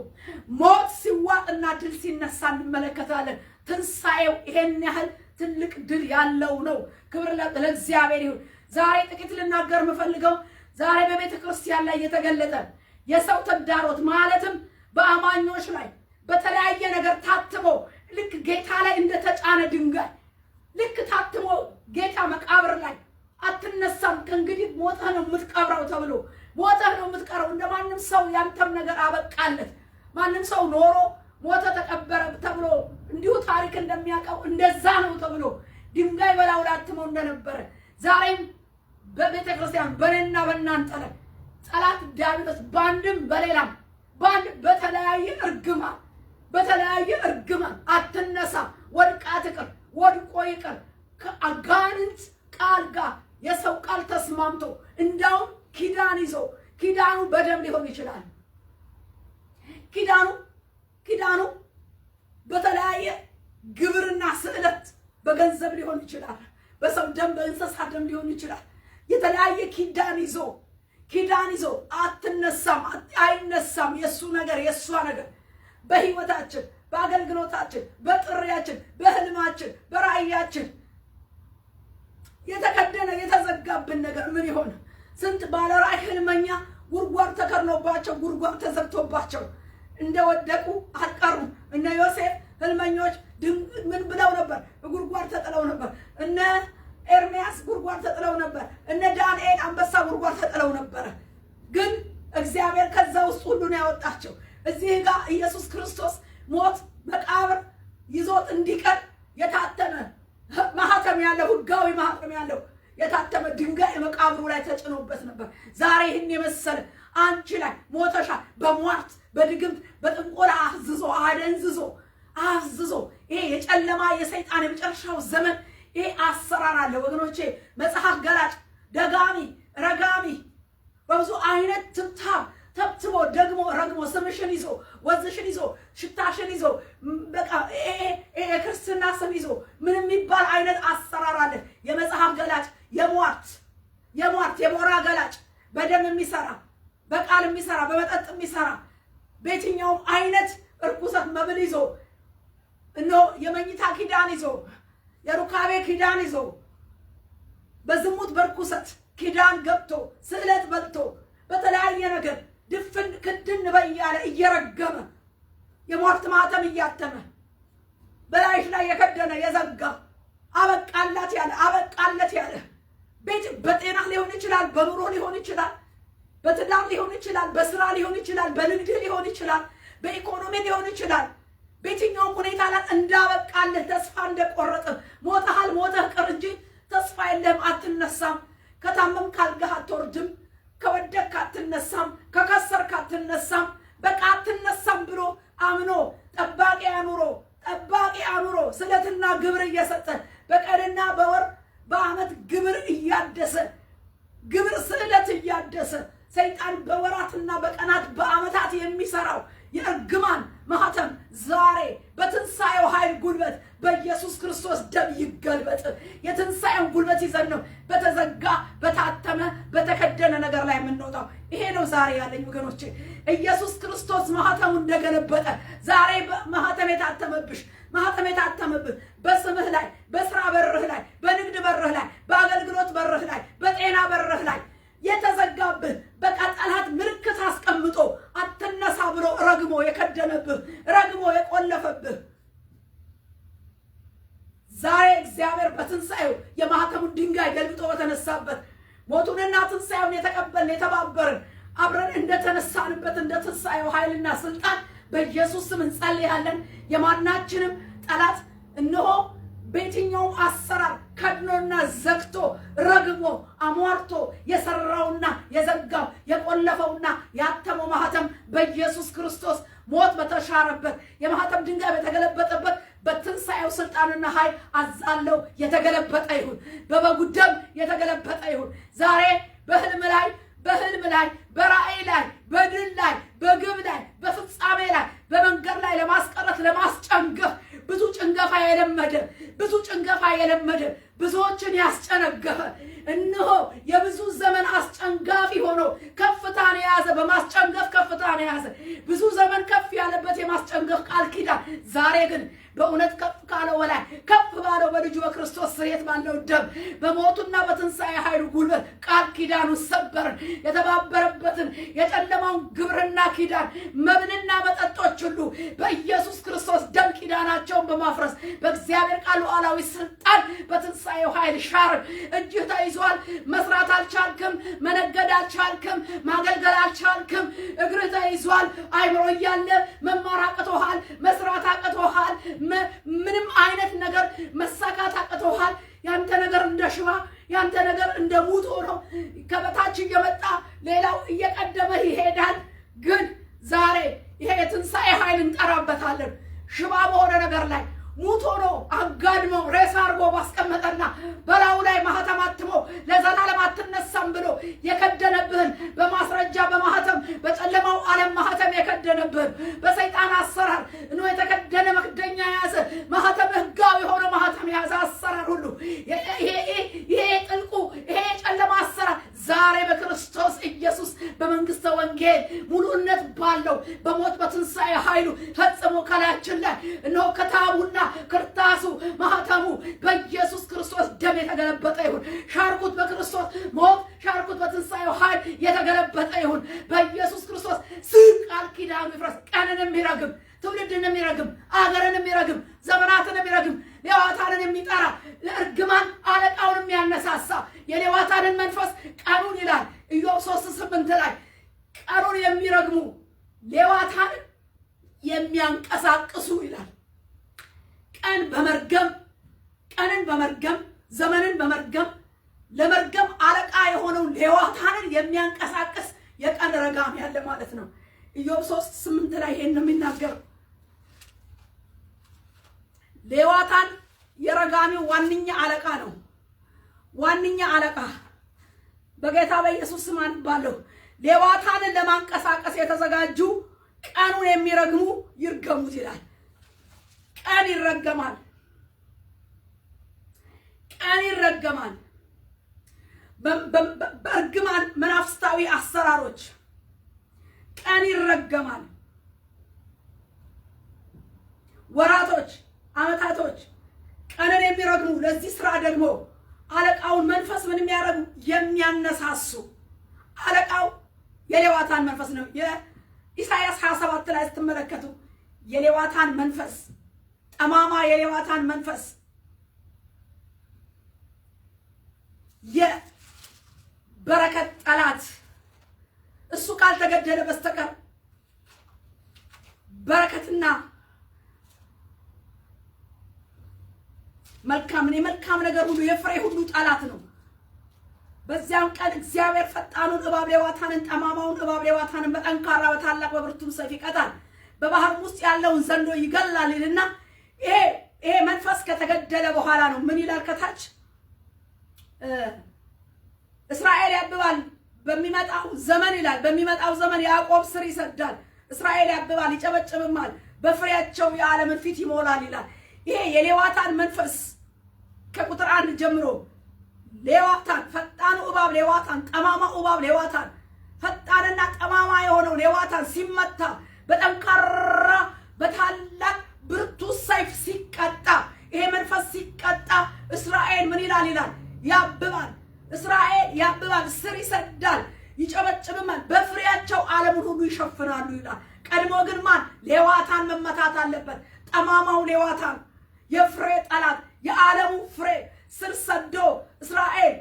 [SPEAKER 1] ሞት ሲዋጥና ድል ሲነሳ እንመለከታለን። ትንሣኤው ይሄን ያህል ትልቅ ድል ያለው ነው። ክብር ለእግዚአብሔር ይሁን። ዛሬ ጥቂት ልናገር የምፈልገው ዛሬ በቤተ ክርስቲያን ላይ የተገለጠ የሰው ተግዳሮት ማለትም በአማኞች ላይ በተለያየ ነገር ታትሞ ልክ ጌታ ላይ እንደተጫነ ድንጋይ ልክ ታትሞ ጌታ መቃብር ላይ አትነሳም ከእንግዲህ ሞተህ ነው የምትቀብረው ተብሎ ሞተህ ነው የምትቀረው። እንደማንም ሰው ያንተም ነገር አበቃለት። ማንም ሰው ኖሮ ሞተ ተቀበረ ተብሎ እንዲሁ ታሪክ እንደሚያውቀው እንደዛ ነው ተብሎ ድንጋይ በላዩ ላይ አትመው እንደነበረ ዛሬም በቤተ ክርስቲያን በእኔና በእናንተ ላይ ጠላት ዲያብሎስ በአንድም በሌላም በተለያየ እርግማን አትነሳ፣ ወድቃ ትቅር፣ ወድቆ ይቅር ከአጋንንት ቃል ጋር የሰው ቃል ተስማምቶ እንዳውም ኪዳን ይዞ ኪዳኑ በደም ሊሆን ይችላል። ኪዳኑ በተለያየ ግብርና ስዕለት በገንዘብ ሊሆን ይችላል። በሰው ደም በእንስሳ ደም ሊሆን ይችላል። የተለያየ ኪዳን ይዞ አትነሳም፣ አይነሳም። የሱ ነገር የሷ ነገር በህይወታችን፣ በአገልግሎታችን፣ በጥሪያችን፣ በህልማችን፣ በራእያችን የተከደነ የተዘጋብን ነገር ምን ይሆን? ስንት ባለራእይ ህልመኛ ጉርጓድ ተከርኖባቸው ጉርጓድ ተዘግቶባቸው እንደወደቁ አልቀሩም። እነ ዮሴፍ ህልመኞች ምን ብለው ነበር? ጉርጓድ ተጥለው ነበር። እነ ኤርሚያስ ጉርጓድ ተጥለው ነበር። እነ ዳንኤል አንበሳ ጉርጓድ ተጥለው ነበር። ግን እግዚአብሔር ከዛ ውስጥ ሁሉን ያወጣቸው። እዚህ ጋር ኢየሱስ ክርስቶስ ሞት መቃብር ይዞት እንዲቀር የታተመ ማህተም ያለው ህጋዊ ማህተም ያለው የታተመ ድንጋይ መቃብሩ ላይ ተጭኖበት ነበር። ዛሬ ይህን የመሰለ አንቺ ላይ ሞተሻል። በሟርት በድግምት በጥንቆላ አፍዝዞ ይሄ የጨለማ የሰይጣን የመጨረሻው ዘመን ይሄ አሰራር አለ ወገኖቼ። መጽሐፍ ገላጭ ደጋሚ ረጋሚ በብዙ አይነት ትብታብ ተብትቦ ደግሞ ረግሞ ስምሽን ይዞ ወዝሽን ይዞ ሽታሽን ይዞ በቃ ክርስትና ስም ይዞ ምን የሚባል አይነት አሰራር አለ። የመጽሐፍ ገላጭ የሟርት የሞራ ገላጭ በደም የሚሰራ በቃል የሚሰራ በመጠጥ የሚሰራ በየትኛውም አይነት እርኩሰት መብል ይዞ እነሆ የመኝታ ኪዳን ይዞ የሩካቤ ኪዳን ይዞ በዝሙት በርኩሰት ኪዳን ገብቶ ስዕለት በልቶ በተለያየ ነገር ድፍን ክድን በያለ እየረገመ የሟርት ማተም እያተመ በላይሽ ላይ የከደነ የዘጋ አበቃለት ያለ ቤት በጤና ሊሆን ይችላል፣ በኑሮ ሊሆን ይችላል፣ በትዳር ሊሆን ይችላል፣ በስራ ሊሆን ይችላል፣ በንግድ ሊሆን ይችላል፣ በኢኮኖሚ ሊሆን ይችላል። በየትኛውም ሁኔታ ላይ እንዳበቃለት ተስፋ እንደቆረጠ ሞተህ ቅር እንጂ ተስፋ የለም፣ አትነሳም። ከታመምክ ካልጋህ አትወርድም፣ ከወደቅክ አትነሳም፣ ከከሰርክ አትነሳም፣ በቃ አትነሳም ብሎ አምኖ ጠባቂ አኑሮ ስለትና ግብር እየሰጠ በቀንና በወር በዓመት ግብር እያደሰ ግብር ስዕለት እያደሰ ሰይጣን በወራትና በቀናት በዓመታት የሚሰራው የእርግማን ማህተም ዛሬ በትንሣኤው ኃይል ጉልበት በኢየሱስ ክርስቶስ ደም ይገልበጥ። የትንሣኤውን ጉልበት ይዘን ነው በተዘጋ በታተመ በተከደነ ነገር ላይ የምንወጣው። ይሄ ነው ዛሬ ያለኝ ወገኖቼ። ኢየሱስ ክርስቶስ ማህተሙ እንደገለበጠ ዛሬ ማህተም የታተመብህ በስምህ ላይ፣ በስራ በርህ ላይ፣ በንግድ በርህ ላይ፣ በአገልግሎት በርህ ላይ፣ በጤና በርህ ላይ የተዘጋብህ በቃ ጠላት ምልክት አስቀምጦ አትነሳ ብሎ ረግሞ የከደነብህ ረግሞ የቆለፈብህ ዛሬ እግዚአብሔር በትንሣኤው የማህተሙን ድንጋይ ገልብጦ በተነሳበት ሞቱንና ትንሣኤውን የተቀበልን የተባበርን አብረን እንደተነሳንበት እንደ ትንሣኤው ኃይልና ስልጣን በኢየሱስ ስም እንጸልያለን። የማናችንም ጠላት እነሆ በየትኛውም አሰራር ከድኖና ዘግቶ ረግሞ አሟርቶ የሰራውና የዘጋው የቆለፈውና ያተመው ማህተም በኢየሱስ ክርስቶስ ሞት በተሻረበት የማህተም ድንጋይ በተገለበጠበት በትንሣኤው ስልጣንና ኃይል አዛለው የተገለበጠ ይሁን። በበጉ ደም የተገለበጠ ይሁን። ዛሬ በህልም ላይ በራእይ ላይ በድል ላይ በግብ ላይ በፍጻሜ ላይ በመንገድ ላይ ለማስቀረት ለማስጨንገፍ ብዙ ጭንገፋ የለመደ ብዙዎችን ያስጨነገፈ እነሆ የብዙ ዘመን አስጨንጋፊ ሆኖ ከፍታን የያዘ በማስጨንገፍ ከፍታን የያዘ ብዙ ዘመን ከፍ ያለበት የማስጨንገፍ ቃል ኪዳን ዛሬ ግን በእውነት ከፍ ካለው በላይ ከፍ ባለው በልጁ በክርስቶስ ስርየት ባለው ደም በሞቱና በትንሣኤ ኃይሉ ጉልበት ቃል ኪዳኑ ሰበርን። የተባበረበትን የጨለማውን ግብርና ኪዳን መብልና መጠጦች ሁሉ በኢየሱስ ክርስቶስ ደም ኪዳናቸውን በማፍረስ በእግዚአብሔር ቃል ሉዓላዊ ስልጣን በትንሣኤው ኃይል ሻር። እጅህ ተይዟል። መስራት አልቻልክም፣ መነገድ አልቻልክም፣ ማገልገል አልቻልክም። እግርህ ተይዟል። አይምሮ እያለ መማር አቅቶሃል፣ መስራት አቅቶሃል፣ ምንም አይነት ነገር መሳካት አቅቶሃል። ያንተ ነገር እንደ ሽባ፣ ያንተ ነገር እንደ ሙት ሆኖ ከበታች እየመጣ ሌላው እየቀደመ ይሄዳል። ግን ዛሬ ይሄ የትንሣኤ ኃይል እንጠራበታለን። ሽባ በሆነ ነገር ላይ ሙት ሆኖ አጋድሞ ሬሳ አድርጎ ባስቀመጠና በላዩ ላይ ማህተም አትሞ ለዘላለም አትነሳም ብሎ የከደነብህን በማስረጃ በማህተም በጨለማው ዓለም ማህተም የከደነብህን በሰይጣን አሰራር እነሆ የተከደነ መክደኛ የያዘ ማህተም ህጋዊ የሆነ ማህተም የያዘ አሰራር ሁሉ ይሄ ጥልቁ ይሄ የጨለማ አሰራር ዛሬ በክርስቶስ ኢየሱስ በመንግስተ ወንጌል ሙሉነት ባለው በሞት በትንሣኤ ኃይሉ ፈጽሞ ከላያችን ላይ እነሆ ከታቡና ክርታሱ ማህተሙ በኢየሱስ ክርስቶስ ደም የተገለበጠ ይሁን። ሻርኩት በክርስቶስ ሞት፣ ሻርኩት በትንሣኤው ኃይል የተገለበጠ ይሁን። በኢየሱስ ክርስቶስ ስም ቃል ኪዳኑ ይፍረስ። ቀንን የሚረግም ትውልድን የሚረግም አገርን የሚረግም ዘመናትን የሚረግም ሌዋታንን የሚጠራ ለእርግማን አለቃውን የሚያነሳሳ የሌዋታንን መንፈስ ቀኑን ይላል ኢዮብ 3:8 ላይ ቀኑን የሚረግሙ ሌዋታንን የሚያንቀሳቅሱ ይላል። ቀንን በመርገም ዘመንን በመርገም ለመርገም አለቃ የሆነው ሌዋታንን የሚያንቀሳቅስ የቀን ረጋሚ ያለ ማለት ነው። ኢዮብ 3:8 ላይ ይሄን ነው የሚናገረው። ሌዋታን የረጋሚው ዋንኛ አለቃ ነው። ዋንኛ አለቃ በጌታ በኢየሱስ ስም አንባለሁ። ሌዋታንን ለማንቀሳቀስ የተዘጋጁ ቀኑን የሚረግሙ ይርገሙት ይላል። ቀን ይረገማል። ቀን ይረገማል። በእርግማን መናፍስታዊ አሰራሮች ቀን ይረገማል። ወራቶች፣ አመታቶች ቀንን የሚረግሙ ለዚህ ስራ ደግሞ አለቃውን መንፈስ ምን የሚያረጉ የሚያነሳሱ አለቃው የሌዋታን መንፈስ ነው። የኢሳይያስ 27 ላይ ስትመለከቱ የሌዋታን መንፈስ ጠማማ የሌዋታን መንፈስ የበረከት ጠላት እሱ ካልተገደለ በስተቀር በረከትና መልካም ነገር ሁሉ የፍሬ ሁሉ ጠላት ነው። በዚያም ቀን እግዚአብሔር ፈጣኑን እባብ ሌዋታንን ጠማማውን እባብ ሌዋታንን በጠንካራ በታላቅ በብርቱም ሰይፍ ይቀጣል፣ በባህር ውስጥ ያለውን ዘንዶ ይገላል ይልና ይሄ መንፈስ ከተገደለ በኋላ ነው ምን ይላል ከታች? እስራኤል ያብባል በሚመጣው ዘመን ይላል። በሚመጣው ዘመን ያዕቆብ ስር ይሰዳል፣ እስራኤል ያብባል ይጨበጭብማል፣ በፍሬያቸው የዓለምን ፊት ይሞላል ይላል። ይሄ የሌዋታን መንፈስ ከቁጥር 1 ጀምሮ ሌዋታን ፈጣኑ እባብ ሌዋታን ጠማማው እባብ ሌዋታን ፈጣንና ጠማማ የሆነው ሌዋታን ሲመታ በጠንካራ በታላቅ ብርቱ ሰይፍ ሲቀጣ ይሄ መንፈስ ሲቀጣ እስራኤል ምን ይላል? ያብባል። እስራኤል ያብባል፣ ስር ይሰዳል፣ ይጨበጭብማል፣ በፍሬያቸው ዓለምን ሁሉ ይሸፍናሉ ይላል። ቀድሞ ግን ማን? ሌዋታን መመታት አለበት። ጠማማው ሌዋታን የፍሬ ጠላት የዓለሙ ፍሬ ስር ሰዶ እስራኤል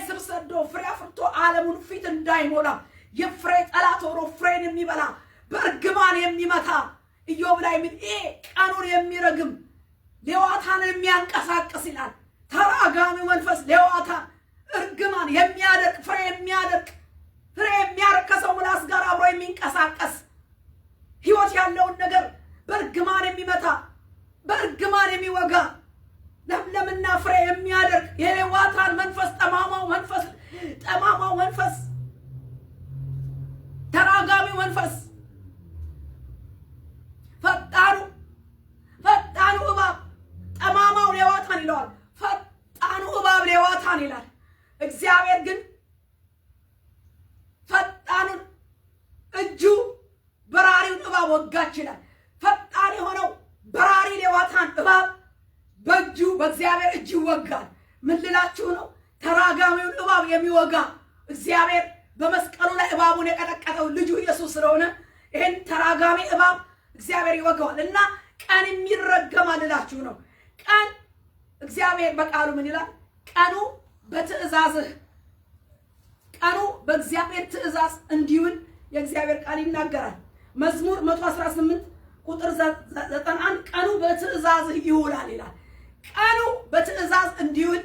[SPEAKER 1] ስር ሰዶ ፍሬ አፍርቶ ዓለሙን ፊት እንዳይሞላ የፍሬ ጠላት ሆኖ ፍሬን የሚበላ በእርግማን የሚመታ ኢዮብ ላይ ቀኑን የሚረግም ሌዋታን የሚያንቀሳቅስ ይላል። ተራጋሚ መንፈስ ሌዋታን እርግማን የሚያደርቅ ፍሬ የሚያደርቅ ከሰው ምላስ ጋር አብሮ የሚንቀሳቀስ ህይወት ያለውን ነገር በእርግማን የሚመታ በእርግማን የሚወጋ ለምለምና ፍሬ የሚያደርግ የሌዋታን መንፈስ ጠማማው መንፈስ ተራጋሚው መንፈስ ፈጣኑ እባብ ጠማማው ሌዋታን ይለዋል። ፈጣኑ እባብ ሌዋታን ይላል። እግዚአብሔር ግን ፈጣኑን እጁ በራሪውን እባብ ወጋች ይላል። ፈጣን የሆነው በራሪ ሌዋታን እባብ በእግዚአብሔር እጅ ይወጋል። ምን ልላችሁ ነው? ተራጋሚውን እባብ የሚወጋ እግዚአብሔር በመስቀሉ ላይ እባቡን የቀጠቀጠው ልጁ ኢየሱስ ስለሆነ ይሄን ተራጋሚ እባብ እግዚአብሔር ይወጋዋል እና ቀን የሚረገማል ልላችሁ ነው። ቀን እግዚአብሔር በቃሉ ምን ይላል? ቀኑ በእግዚአብሔር ትእዛዝ እንዲውል የእግዚአብሔር ቃል ይናገራል። መዝሙር 118 ቁጥር 91 ቀኑ በትእዛዝህ ይውላል ይላል። ቀኑ በትእዛዝ እንዲውል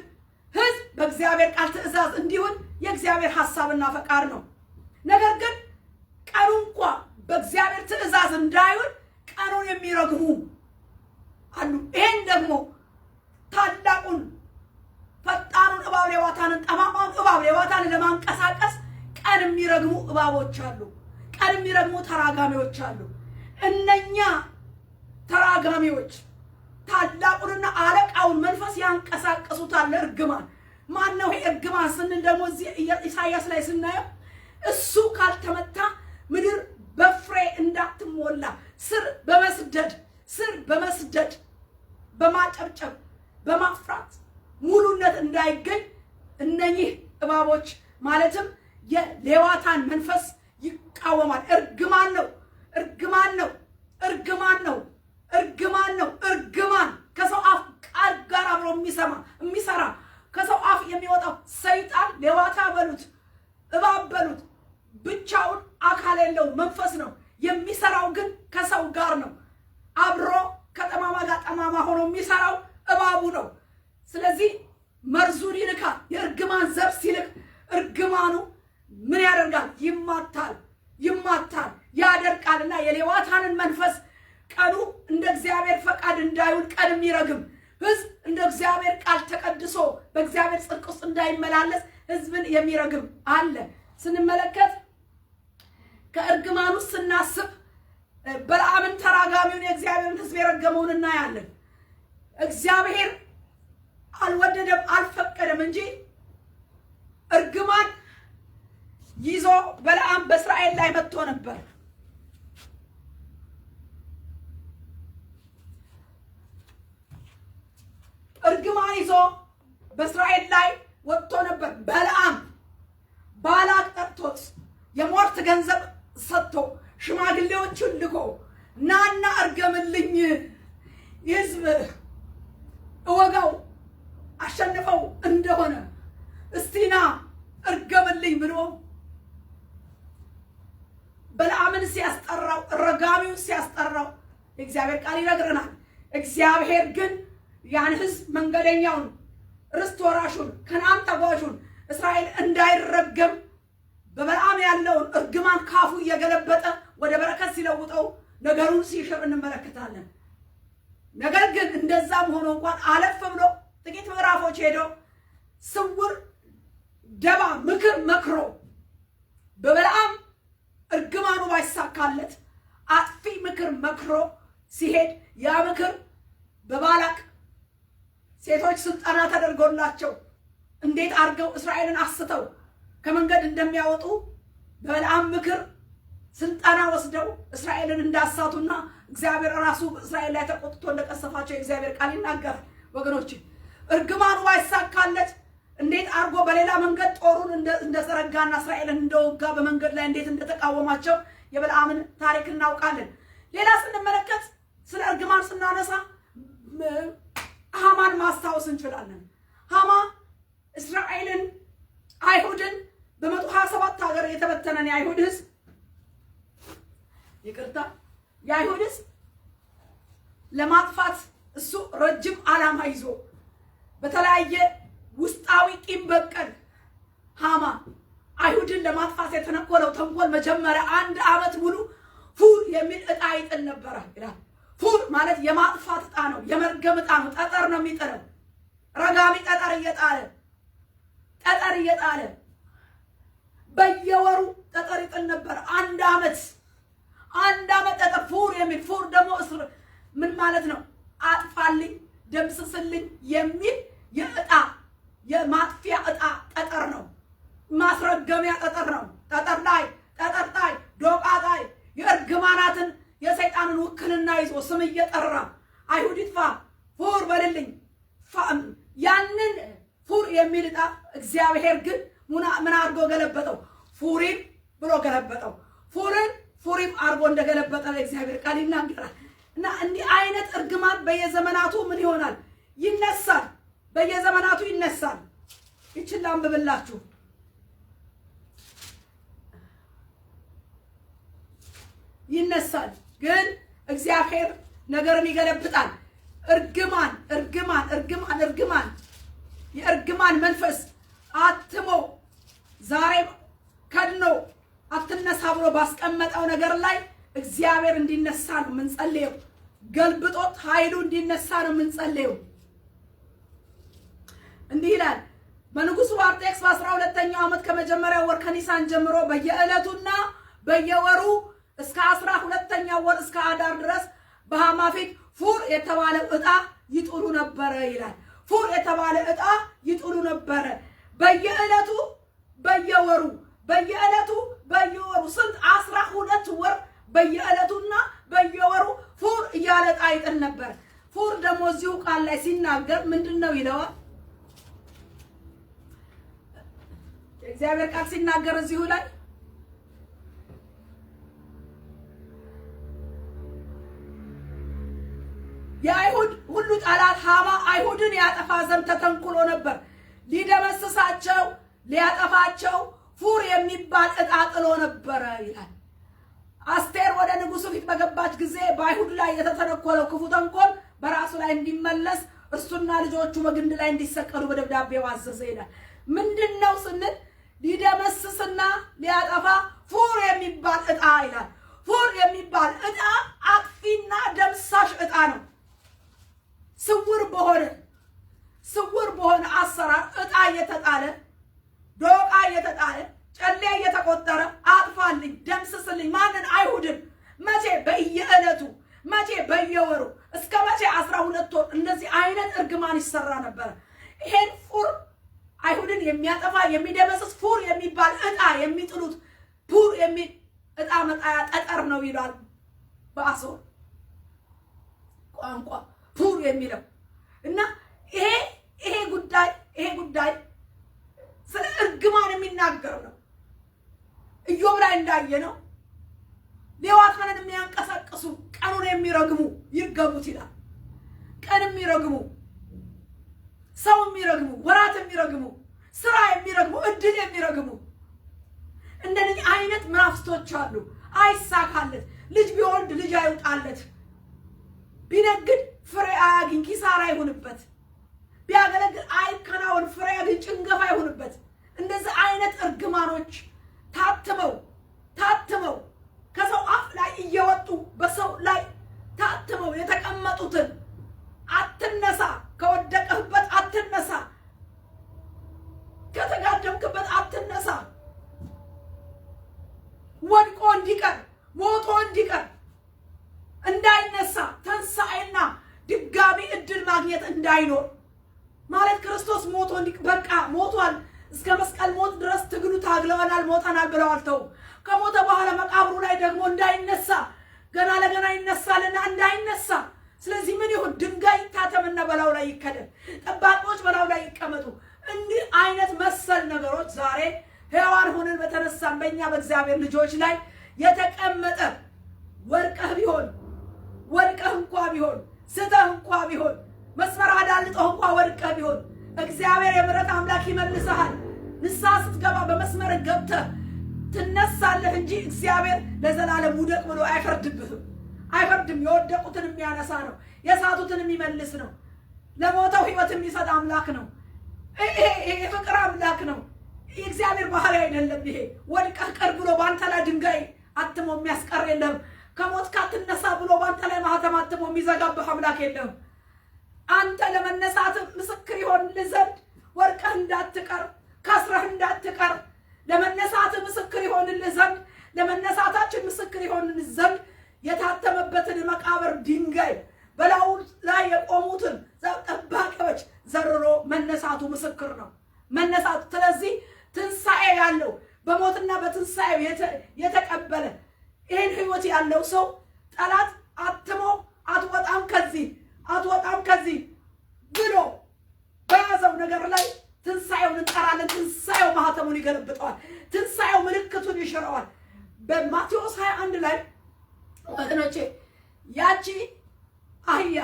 [SPEAKER 1] ህዝብ በእግዚአብሔር ቃል ትእዛዝ እንዲውል የእግዚአብሔር ሐሳብና ፈቃድ ነው። ነገር ግን ቀኑ እንኳን በእግዚአብሔር ትእዛዝ እንዳይውል ቀኑን የሚረግሙ አሉ። ይሄን ደግሞ ታላቁን ፈጣኑን እባብ ሌዋታንን ጠማማውን እባብ ሌዋታንን ለማንቀሳቀስ ቀን የሚረግሙ እባቦች አሉ። ቀን የሚረግሙ ተራጋሚዎች አሉ። እነኛ ተራጋሚዎች ታላቁንና አለቃውን መንፈስ ያንቀሳቀሱታል። እርግማን ማን ነው? ይሄ እርግማን ስንል ደግሞ እዚህ ኢሳይያስ ላይ ስናየው እሱ ካልተመታ ምድር በፍሬ እንዳትሞላ ስር በመስደድ በማጨብጨብ በማፍራት ሙሉነት እንዳይገኝ እነኚህ እባቦች ማለትም የሌዋታን መንፈስ ይቃወማል። እርግማን ከሰው አፍ ቃል ጋር አብሮ የሚሰራ ከሰው አፍ የሚወጣው ሰይጣን ሌዋታ በሉት እባብ በሉት ብቻውን አካል የለው መንፈስ ነው። የሚሰራው ግን ከሰው ጋር ነው። አብሮ ከጠማማ ጋር ጠማማ ሆኖ የሚሰራው እባቡ ነው። ስለዚህ መርዙን ይልካል። የእርግማን ዘር ሲልክ እርግማኑ ምን ያደርጋል? ይማታል ያደርቃልና የሌዋታንን መንፈስ ቀኑ እንደ እግዚአብሔር ፈቃድ እንዳይውል ቀን የሚረግም ሕዝብ እንደ እግዚአብሔር ቃል ተቀድሶ በእግዚአብሔር ጽድቅ ውስጥ እንዳይመላለስ ሕዝብን የሚረግም አለ። ስንመለከት ከእርግማኑ ስናስብ በለዓምን ተራጋሚውን የእግዚአብሔርን ሕዝብ የረገመውን እናያለን። እግዚአብሔር አልወደደም አልፈቀደም እንጂ እርግማን ይዞ በለዓም በእስራኤል ላይ መጥቶ ነበር። እርግማን ይዞ በእስራኤል ላይ ወጥቶ ነበር። በለዓም ባላቅ ጠርቶት የሟርት ገንዘብ ሰጥቶ ሽማግሌዎቹን ልኮ ናና እርገምልኝ ሕዝብ እወጋው አሸንፈው እንደሆነ እስቲና እርገምልኝ ብሎ በለዓምን ሲያስጠራው ረጋሚውን ሲያስጠራው የእግዚአብሔር ቃል ይነግረናል። እግዚአብሔር ግን ያን ሕዝብ መንገደኛውን ርስት ወራሹን ከነዓን ተጓዡን እስራኤል እንዳይረገም በበለዓም ያለውን እርግማን ካፉ እየገለበጠ ወደ በረከት ሲለውጠው ነገሩን ሲሽር እንመለከታለን። ነገር ግን እንደዛም ሆኖ እንኳን አለፍ ብሎ ጥቂት ምዕራፎች ሄዶ ስውር ደባ ምክር መክሮ በበለዓም እርግማኑ ባይሳካለት አጥፊ ምክር መክሮ ሲሄድ ያ ምክር በባላቅ ሴቶች ስልጠና ተደርጎላቸው እንዴት አድርገው እስራኤልን አስተው ከመንገድ እንደሚያወጡ በበለዓም ምክር ስልጠና ወስደው እስራኤልን እንዳሳቱና እግዚአብሔር ራሱ እስራኤል ላይ ተቆጥቶ እንደቀሰፋቸው የእግዚአብሔር ቃል ይናገራል። ወገኖች እርግማኑ ባይሳካለት እንዴት አድርጎ በሌላ መንገድ ጦሩን እንደዘረጋና እስራኤልን እንደወጋ በመንገድ ላይ እንዴት እንደተቃወማቸው የበለዓምን ታሪክ እናውቃለን። ሌላ ስንመለከት ስለ እርግማን ስናነሳ ሃማን ማስታወስ እንችላለን። ሃማ እስራኤልን አይሁድን በ127 ሀገር የተበተነን የአይሁድ ሕዝብ የአይሁድ ሕዝብ ለማጥፋት እሱ ረጅም ዓላማ ይዞ በተለያየ ውስጣዊ ቂም በቀል ሃማ አይሁድን ለማጥፋት የተነኮለው ተንኮል መጀመሪያ 1 ዓመት ሙሉ ፉር የሚል ዕጣ ይጥል ነበረ ይላል። ፉር ማለት የማጥፋት ዕጣ ነው፣ የመርገም ዕጣ ነው። ጠጠር ነው የሚጥለው። ረጋሚ ጠጠር እየጣለ በየወሩ ጠጠር ይጥል ነበር። 1 ዓመት ጠጠር ፉር የሚል ፉር ደግሞ ምን ማለት ነው? አጥፋልኝ፣ ደምስስልኝ የሚል የዕጣ የማጥፊያ ዕጣ ጠጠር ነው። ማስረገሚያ ጠጠር ነው። ጠጠር ላይ ዶቃ ላይ የእርግማናትን የሰይጣንን ውክልና ይዞ ስም እየጠራ አይሁድ ይጥፋ ፉር በልልኝ ያንን ፉር የሚል ዕጣ እግዚአብሔር ግን ምን አድርጎ ገለበጠው? ፉሪም ብሎ ገለበጠው። ፉሪም አድርጎ እንደገለበጠ እግዚአብሔር ቃል ይናገራል። እና እንዲህ አይነት እርግማን በየዘመናቱ ምን ይሆናል? ይነሳል። በየዘመናቱ ይነሳል። ይችላል አንብብላችሁ ይነሳል። ግን እግዚአብሔር ነገርን ይገለብጣል። እርግማን የእርግማን መንፈስ አትሞ ዛሬም ከድኖ አትነሳ ብሎ ባስቀመጠው ነገር ላይ እግዚአብሔር እንዲነሳ ነው የምንጸልየው። ገልብጦት ኃይሉ እንዲነሳ ነው የምንጸልየው። እንዲህ ይላል በንጉሱ አርጤክስ በ12ኛው ዓመት ከመጀመሪያው ወር ከኒሳን ጀምሮ በየዕለቱና በየወሩ እስከ 12ኛው ወር እስከ አዳር ድረስ በሃማ ፊት ፉር የተባለ ዕጣ ይጥሉ ነበረ ይላል። ፉር የተባለ ዕጣ ይጥሉ ነበረ በየዕለቱ በየወሩ ስንት 12 ወር በየዕለቱና በየወሩ ፉር እያለ ዕጣ ይጥል ነበር። ፉር ደግሞ እዚሁ ቃል ላይ ሲናገር ምንድነው ይለዋል? እግዚአብሔር ቃል ሲናገር እዚሁ ላይ የአይሁድ ሁሉ ጠላት ሃማ አይሁድን ያጠፋ ዘንድ ተተንኩሎ ነበር። ሊደመስሳቸው ሊያጠፋቸው ፉር የሚባል ዕጣ ጥሎ ነበረ ይላል። አስቴር ወደ ንጉሱ ፊት በገባች ጊዜ በአይሁድ ላይ የተተነኮለው ክፉ ተንኮል በራሱ ላይ እንዲመለስ እርሱና ልጆቹ በግንድ ላይ እንዲሰቀሉ በደብዳቤው አዘዘ ይላል። ምንድነው ስንል ሊደመስስና ሊያጠፋ ፉር የሚባል ዕጣ ይላል። ፉር የሚባል ዕጣ አጥፊና ደምሳሽ ዕጣ ነው። ስውር በሆነ አሰራር ዕጣ እየተጣለ ዶቃ እየተጣለ ጨሌ እየተቆጠረ አጥፋልኝ፣ ደምስስልኝ። ማንን? አይሁድን። መቼ? በየዕለቱ። መቼ? በየወሩ። እስከ መቼ? 12 ወር። እንደዚህ አይነት እርግማን ይሰራ ነበር። ይሄን ፉር አይሁድን የሚያጠፋ የሚደመስስ ፉር የሚባል ዕጣ የሚጥሉት ፉር ዕጣ መጣያ ጠጠር ነው ይላል በአሦር ቋንቋ ፉር የሚለው እና ይሄ ጉዳይ ስለ እርግማን የሚናገር ነው። ኢዮብ ላይ እንዳየነው ሌዋታንን የሚያንቀሳቅሱ ቀኑን የሚረግሙ ይርገሙት ይላል። ቀን የሚረግሙ፣ ሰው የሚረግሙ፣ ወራት የሚረግሙ፣ ስራ የሚረግሙ፣ እድል የሚረግሙ እንደዚህ አይነት መናፍስቶች አሉ። አይሳካለት፣ ልጅ ቢወልድ ልጅ አይውጣለት፣ ቢነግድ ፍሬ አያግኝ ኪሳራ ይሁንበት፣ ቢያገለግል አይከናወን ፍሬ ያግኝ ጭንገፋ ይሁንበት። እንደዚህ አይነት እርግማኖች ታትመው ከሰው አፍ ላይ እየወጡ በሰው ላይ ታትመው የተቀመጡትን አትነሳ፣ ከወደቀህበት አትነሳ፣ ከተጋደምክበት አትነሳ፣ ወድቆ እንዲቀር ሞቶ እንዲቀር እንዳይነሳ ተንሳኤና ድጋሚ እድል ማግኘት እንዳይኖር ማለት ክርስቶስ ሞቶ በቃ ሞቷል፣ እስከ መስቀል ሞት ድረስ ትግሉ ታግለናል፣ ሞተናል ብለዋል። ተው ከሞተ በኋላ መቃብሩ ላይ ደግሞ እንዳይነሳ ገና ለገና ይነሳልና እንዳይነሳ። ስለዚህ ምን ይሁን? ድንጋይ ይታተምና በላው ላይ ይከደን፣ ጠባቂዎች በላው ላይ ይቀመጡ። እንዲህ አይነት መሰል ነገሮች ዛሬ ሕያዋን ሆነን በተነሳን በእኛ በእግዚአብሔር ልጆች ላይ የተቀመጠ ወድቀህ እንኳ ቢሆን ስተህ እንኳ ቢሆን መስመር አዳልጦህ እንኳ ወድቀህ ቢሆን እግዚአብሔር የምሕረት አምላክ ይመልስሃል። ንስሐ ስትገባ በመስመር ገብተህ ትነሳለህ እንጂ እግዚአብሔር ለዘላለም ውደቅ ብሎ አይፈርድም። የወደቁትን የሚያነሳ ነው፣ የሳቱትን የሚመልስ ነው፣ ለሞተው ሕይወት የሚሰጥ አምላክ ነው። ይሄ የፍቅር አምላክ ነው። የእግዚአብሔር ባህሪ አይደለም ይሄ። ወድቀህ ቀር ብሎ በአንተ ላይ ድንጋይ አትሞ የሚያስቀር የለም። ከሞት ካትነሳ ብሎ በአንተ ላይ ማህተም አትሞ የሚዘጋብህ አምላክ የለም። አንተ ለመነሳት ምስክር ይሆንልህ ዘንድ ወድቀህ እንዳትቀር፣ ከስረህ እንዳትቀር ለመነሳት ምስክር ይሆንልህ ዘንድ ለመነሳታችን ምስክር ይሆንልህ ዘንድ የታተመበትን መቃብር ድንጋይ በላዩ ላይ የቆሙትን ጠባቂዎች ዘርሮ መነሳቱ ምስክር ነው። መነሳቱ ስለዚህ ትንሣኤ ያለው በሞትና በትንሣኤው የተቀበለ ይህን ህይወት ያለው ሰው ጠላት አትሞ አትወጣም ከዚህ ብሎ በያዘው ነገር ላይ ትንሣኤውን እንጠራለን። ትንሣኤው ማህተሙን ይገለብጠዋል። ትንሣኤው ምልክቱን ይሽረዋል። በማቴዎስ 21 ላይ ወገኖቼ ያቺ አህያ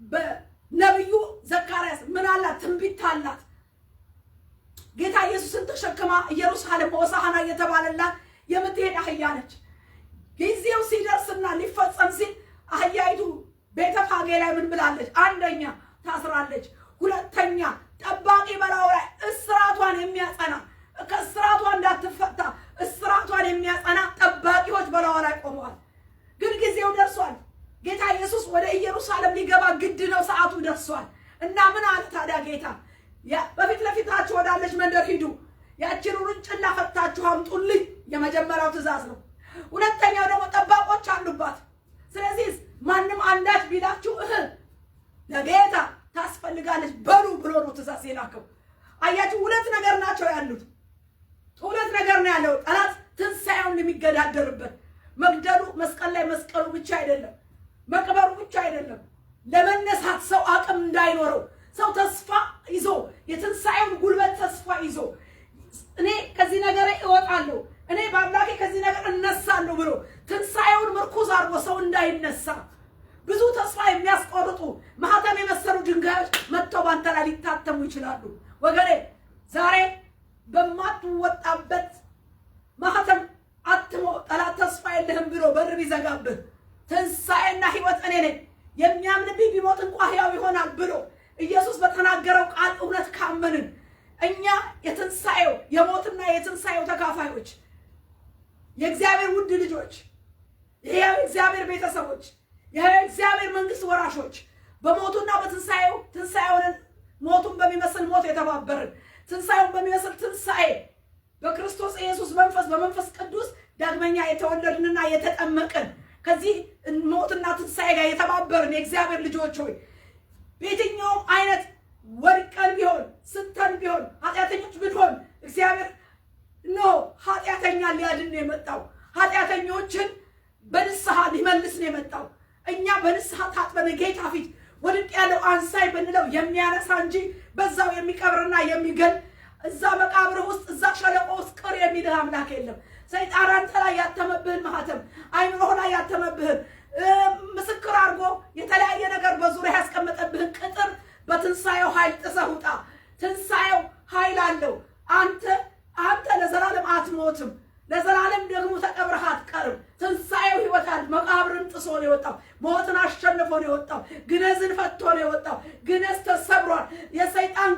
[SPEAKER 1] በነቢዩ ዘካርያስ ምን አላት? ትንቢት አላት። ጌታ ኢየሱስን ተሸክማ ኢየሩሳሌም ሆሳዕና እየተባለላት የምትሄድ አህያ ነች። ጊዜው ሲደርስና ሊፈጸም ሲል አህያይቱ ቤተፋጌ ላይ ምን ብላለች? አንደኛ ታስራለች፣ ሁለተኛ ጠባቂ በላዩ ላይ እስራቷን የሚያጸና ከእስራቷ እንዳትፈታ እስራቷን የሚያጸና ጠባቂዎች በላዩ ላይ ቆመዋል። ግን ጊዜው ደርሷል። ጌታ ኢየሱስ ወደ ኢየሩሳሌም ሊገባ ግድ ነው። ሰዓቱ ደርሷል እና ምን አለ ታዲያ ጌታ? በፊት ለፊታችሁ ወዳለች መንደር ሂዱ፣ ያችን ውርንጭላ ፈታችሁ አምጡልኝ። የመጀመሪያው ትእዛዝ ነው። ሁለተኛው ደግሞ ጠባቆች አሉባት። ስለዚህ ማንም አንዳች ቢላችሁ ለጌታ ታስፈልጋለች በሉ ብሎ ነው ትእዛዝ የላከው። አያችሁ፣ ሁለት ነገር ናቸው ያሉት። ሁለት ነገር ነው ያለው ጠላት ትንሣኤውን የሚገዳደርበት። መግደሉ መስቀል ላይ መስቀሉ ብቻ አይደለም፣ መቅበሩ ብቻ አይደለም። ለመነሳት ሰው አቅም እንዳይኖረው ሰው ተስፋ ይዞ የትንሣኤውን ጉልበት ተስፋ ይዞ እኔ ከዚህ ነገር እወጣለሁ፣ እኔ በአምላኬ ከዚህ ነገር እነሳለሁ ብሎ ትንሣኤውን ምርኩዝ አድርጎ ሰው እንዳይነሳ ብዙ ተስፋ የሚያስቆርጡ ማህተም የመሰሉ ድንጋዮች መጥተው ባንተ ላይ ሊታተሙ ይችላሉ። ወገኔ ዛሬ በማትወጣበት ማህተም አትሞ ጠላት ተስፋ የለህም ብሎ በር ቢዘጋብህ ትንሣኤና ሕይወት እኔ ነኝ፣ የሚያምንብኝ ቢሞት እንኳ ሕያው ይሆናል ብሎ ኢየሱስ በተናገረው ቃል እውነት ካመንን እኛ የትንሣኤው የሞትና የትንሣኤው ተካፋዮች የእግዚአብሔር ውድ ልጆች የእግዚአብሔር ቤተሰቦች የእግዚአብሔር መንግስት ወራሾች በሞቱና በትንሣኤው ትንሣኤውን ሞቱን በሚመስል ሞት የተባበርን ትንሣኤውን በሚመስል ትንሣኤ በክርስቶስ ኢየሱስ መንፈስ በመንፈስ ቅዱስ ዳግመኛ የተወለድንና የተጠመቅን ከዚህ ሞትና ትንሣኤ ጋር የተባበርን የእግዚአብሔር ልጆች ሆይ በየትኛውም አይነት ወድቀን ቢሆን ስተን ቢሆን ኃጢአተኞች ብንሆን እግዚአብሔር ኃጢአተኛ ሊያድን ነው የመጣው። ኃጢአተኞችን በንስሐ ሊመልስ ነው የመጣው። እኛ በንስሐ ታጥበን ጌታ ፊት ወድቅ ያለው አንሳይ ብንለው የሚያነሳ እንጂ በዛው የሚቀብርና የሚገል እዛ መቃብር ውስጥ እዛ ሸለቆ ውስጥ ቅር የሚልህ አምላክ የለም። ሰይጣን አንተ ላይ ያተመብህን ማህተም አይምሮህ ላይ ያተመብህን ምስክር አድርጎ የተለያየ ነገር በዙሪያ ያስቀመጠብህን ቅጥር በትንሣኤው ኃይል ጥሰህ ውጣ። ትንሣኤው ኃይል አለው። አንተ ለዘላለም አትሞትም። ለዘላለም ደግሞ ተቀብረህ አትቀርም። ትንሣኤው ሕይወት አለ። መቃብርን ጥሶ ነው የወጣው። ሞትን አሸንፎ ነው የወጣው። ግነዝን ፈቶ ነው የወጣው። ግነዝ ተሰብሯል። የሰይጣን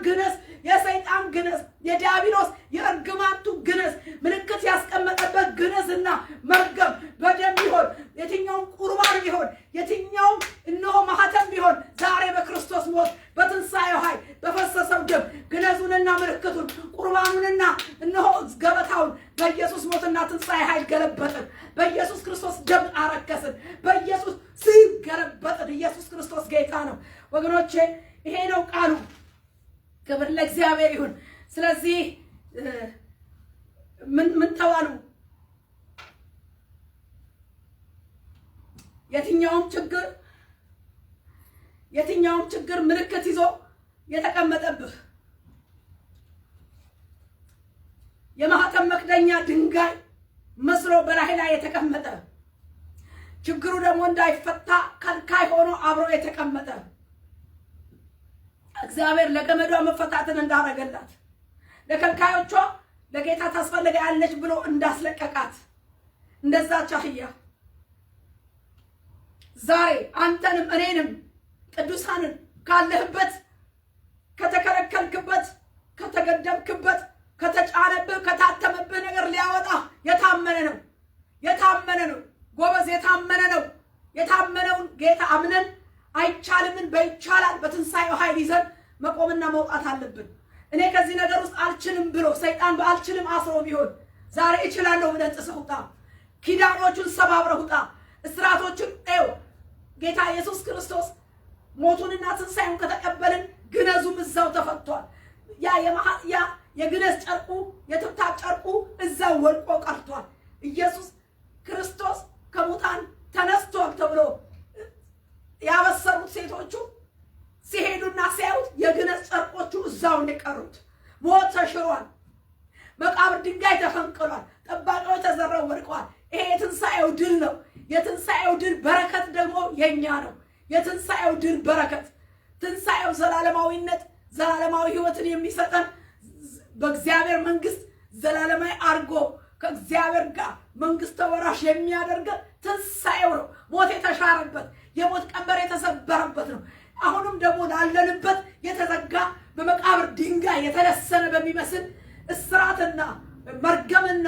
[SPEAKER 1] ግነዝ የዲያብሎስ የእርግማንቱ ግነዝ ምልክት ያስቀመጠበት ግነዝና መርገም በደም ቢሆን የትኛውም ቁርባን ቢሆን የትኛውም እነሆ ማህተም ቢሆን ዛሬ በክርስቶስ ሞት በትንሣኤው ኃይል በፈሰሰው ደም ግነዙንና ምልክቱን ቁርባኑንና እነሆ ገበታውን በኢየሱስ ሞትና ትንሣኤ ኃይል ገለበጥን። በኢየሱስ ክርስቶስ ደም አረከስን። በኢየሱስ ስም ገለበጥን። ኢየሱስ ክርስቶስ ጌታ ነው ወገኖቼ። ይሄ ነው ቃሉ። ክብር ለእግዚአብሔር ይሁን። ስለዚህ ምን ተባሉ? የትኛውም ችግር ምልክት ይዞ የተቀመጠብህ የማህተም መክደኛ ድንጋይ መስሎ በላይ ላይ የተቀመጠ ችግሩ ደግሞ እንዳይፈታ ከልካይ ሆኖ አብሮ የተቀመጠ እግዚአብሔር ለገመዷ መፈታትን እንዳረገላት ለከልካዮቿ ለጌታ ታስፈልጋለች ብሎ እንዳስለቀቃት እንደዛች አህያ ዛሬ አንተንም እኔንም ቅዱሳንን ካለህበት ከተከለከልክበት ከተገደብክበት ከተጫነብህ ከታተመብህ ነገር ሊያወጣ የታመነ ነው። ጎበዝ የታመነ ነው። የታመነውን ጌታ አምነን አይቻልምን በይቻላል በትንሣኤው ኃይል ይዘን መቆምና መውጣት አለብን። እኔ ከዚህ ነገር ውስጥ አልችልም ብሎ ሰይጣን በአልችልም አስሮ ቢሆን ዛሬ እችላለሁ ብለህ ጥሰህ ውጣ። ኪዳኖቹን ሰባብረህ ውጣ። እስራቶችን ጌታ ኢየሱስ ክርስቶስ ሞቱንና ትንሣኤውን ከተቀበልን ግነዙም እዛው ተፈቷል። ያ የግነዝ ጨርቁ የትብታብ ጨርቁ እዛው ወልቆ ቀርቷል። ኢየሱስ ክርስቶስ ከሙታን ተነስቷል ተብሎ ያበሰሩት ሴቶቹ ሲሄዱና ሲያዩት የግነዝ ጨርቆቹ እዛው እንደቀሩት ሞት ተሽሯል። መቃብር ድንጋይ ተፈንቅሏል። ጠባቂዎች ተዘረው ወድቀዋል። ይሄ የትንሣኤው ድል ነው። የትንሣኤው ድል በረከት ደግሞ የኛ ነው። የትንሣኤው ድል በረከት ትንሣኤው ዘላለማዊነት ዘላለማዊ ሕይወትን የሚሰጠን በእግዚአብሔር መንግስት ዘላለማዊ አርጎ ከእግዚአብሔር ጋር መንግስት ወራሽ የሚያደርገን ትንሣኤው ነው። ሞት የተሻረበት የሞት ቀንበር የተሰበረበት ነው። አሁንም ደግሞ ላለንበት የተዘጋ በመቃብር ድንጋይ የተለሰነ በሚመስል እስራትና መርገምና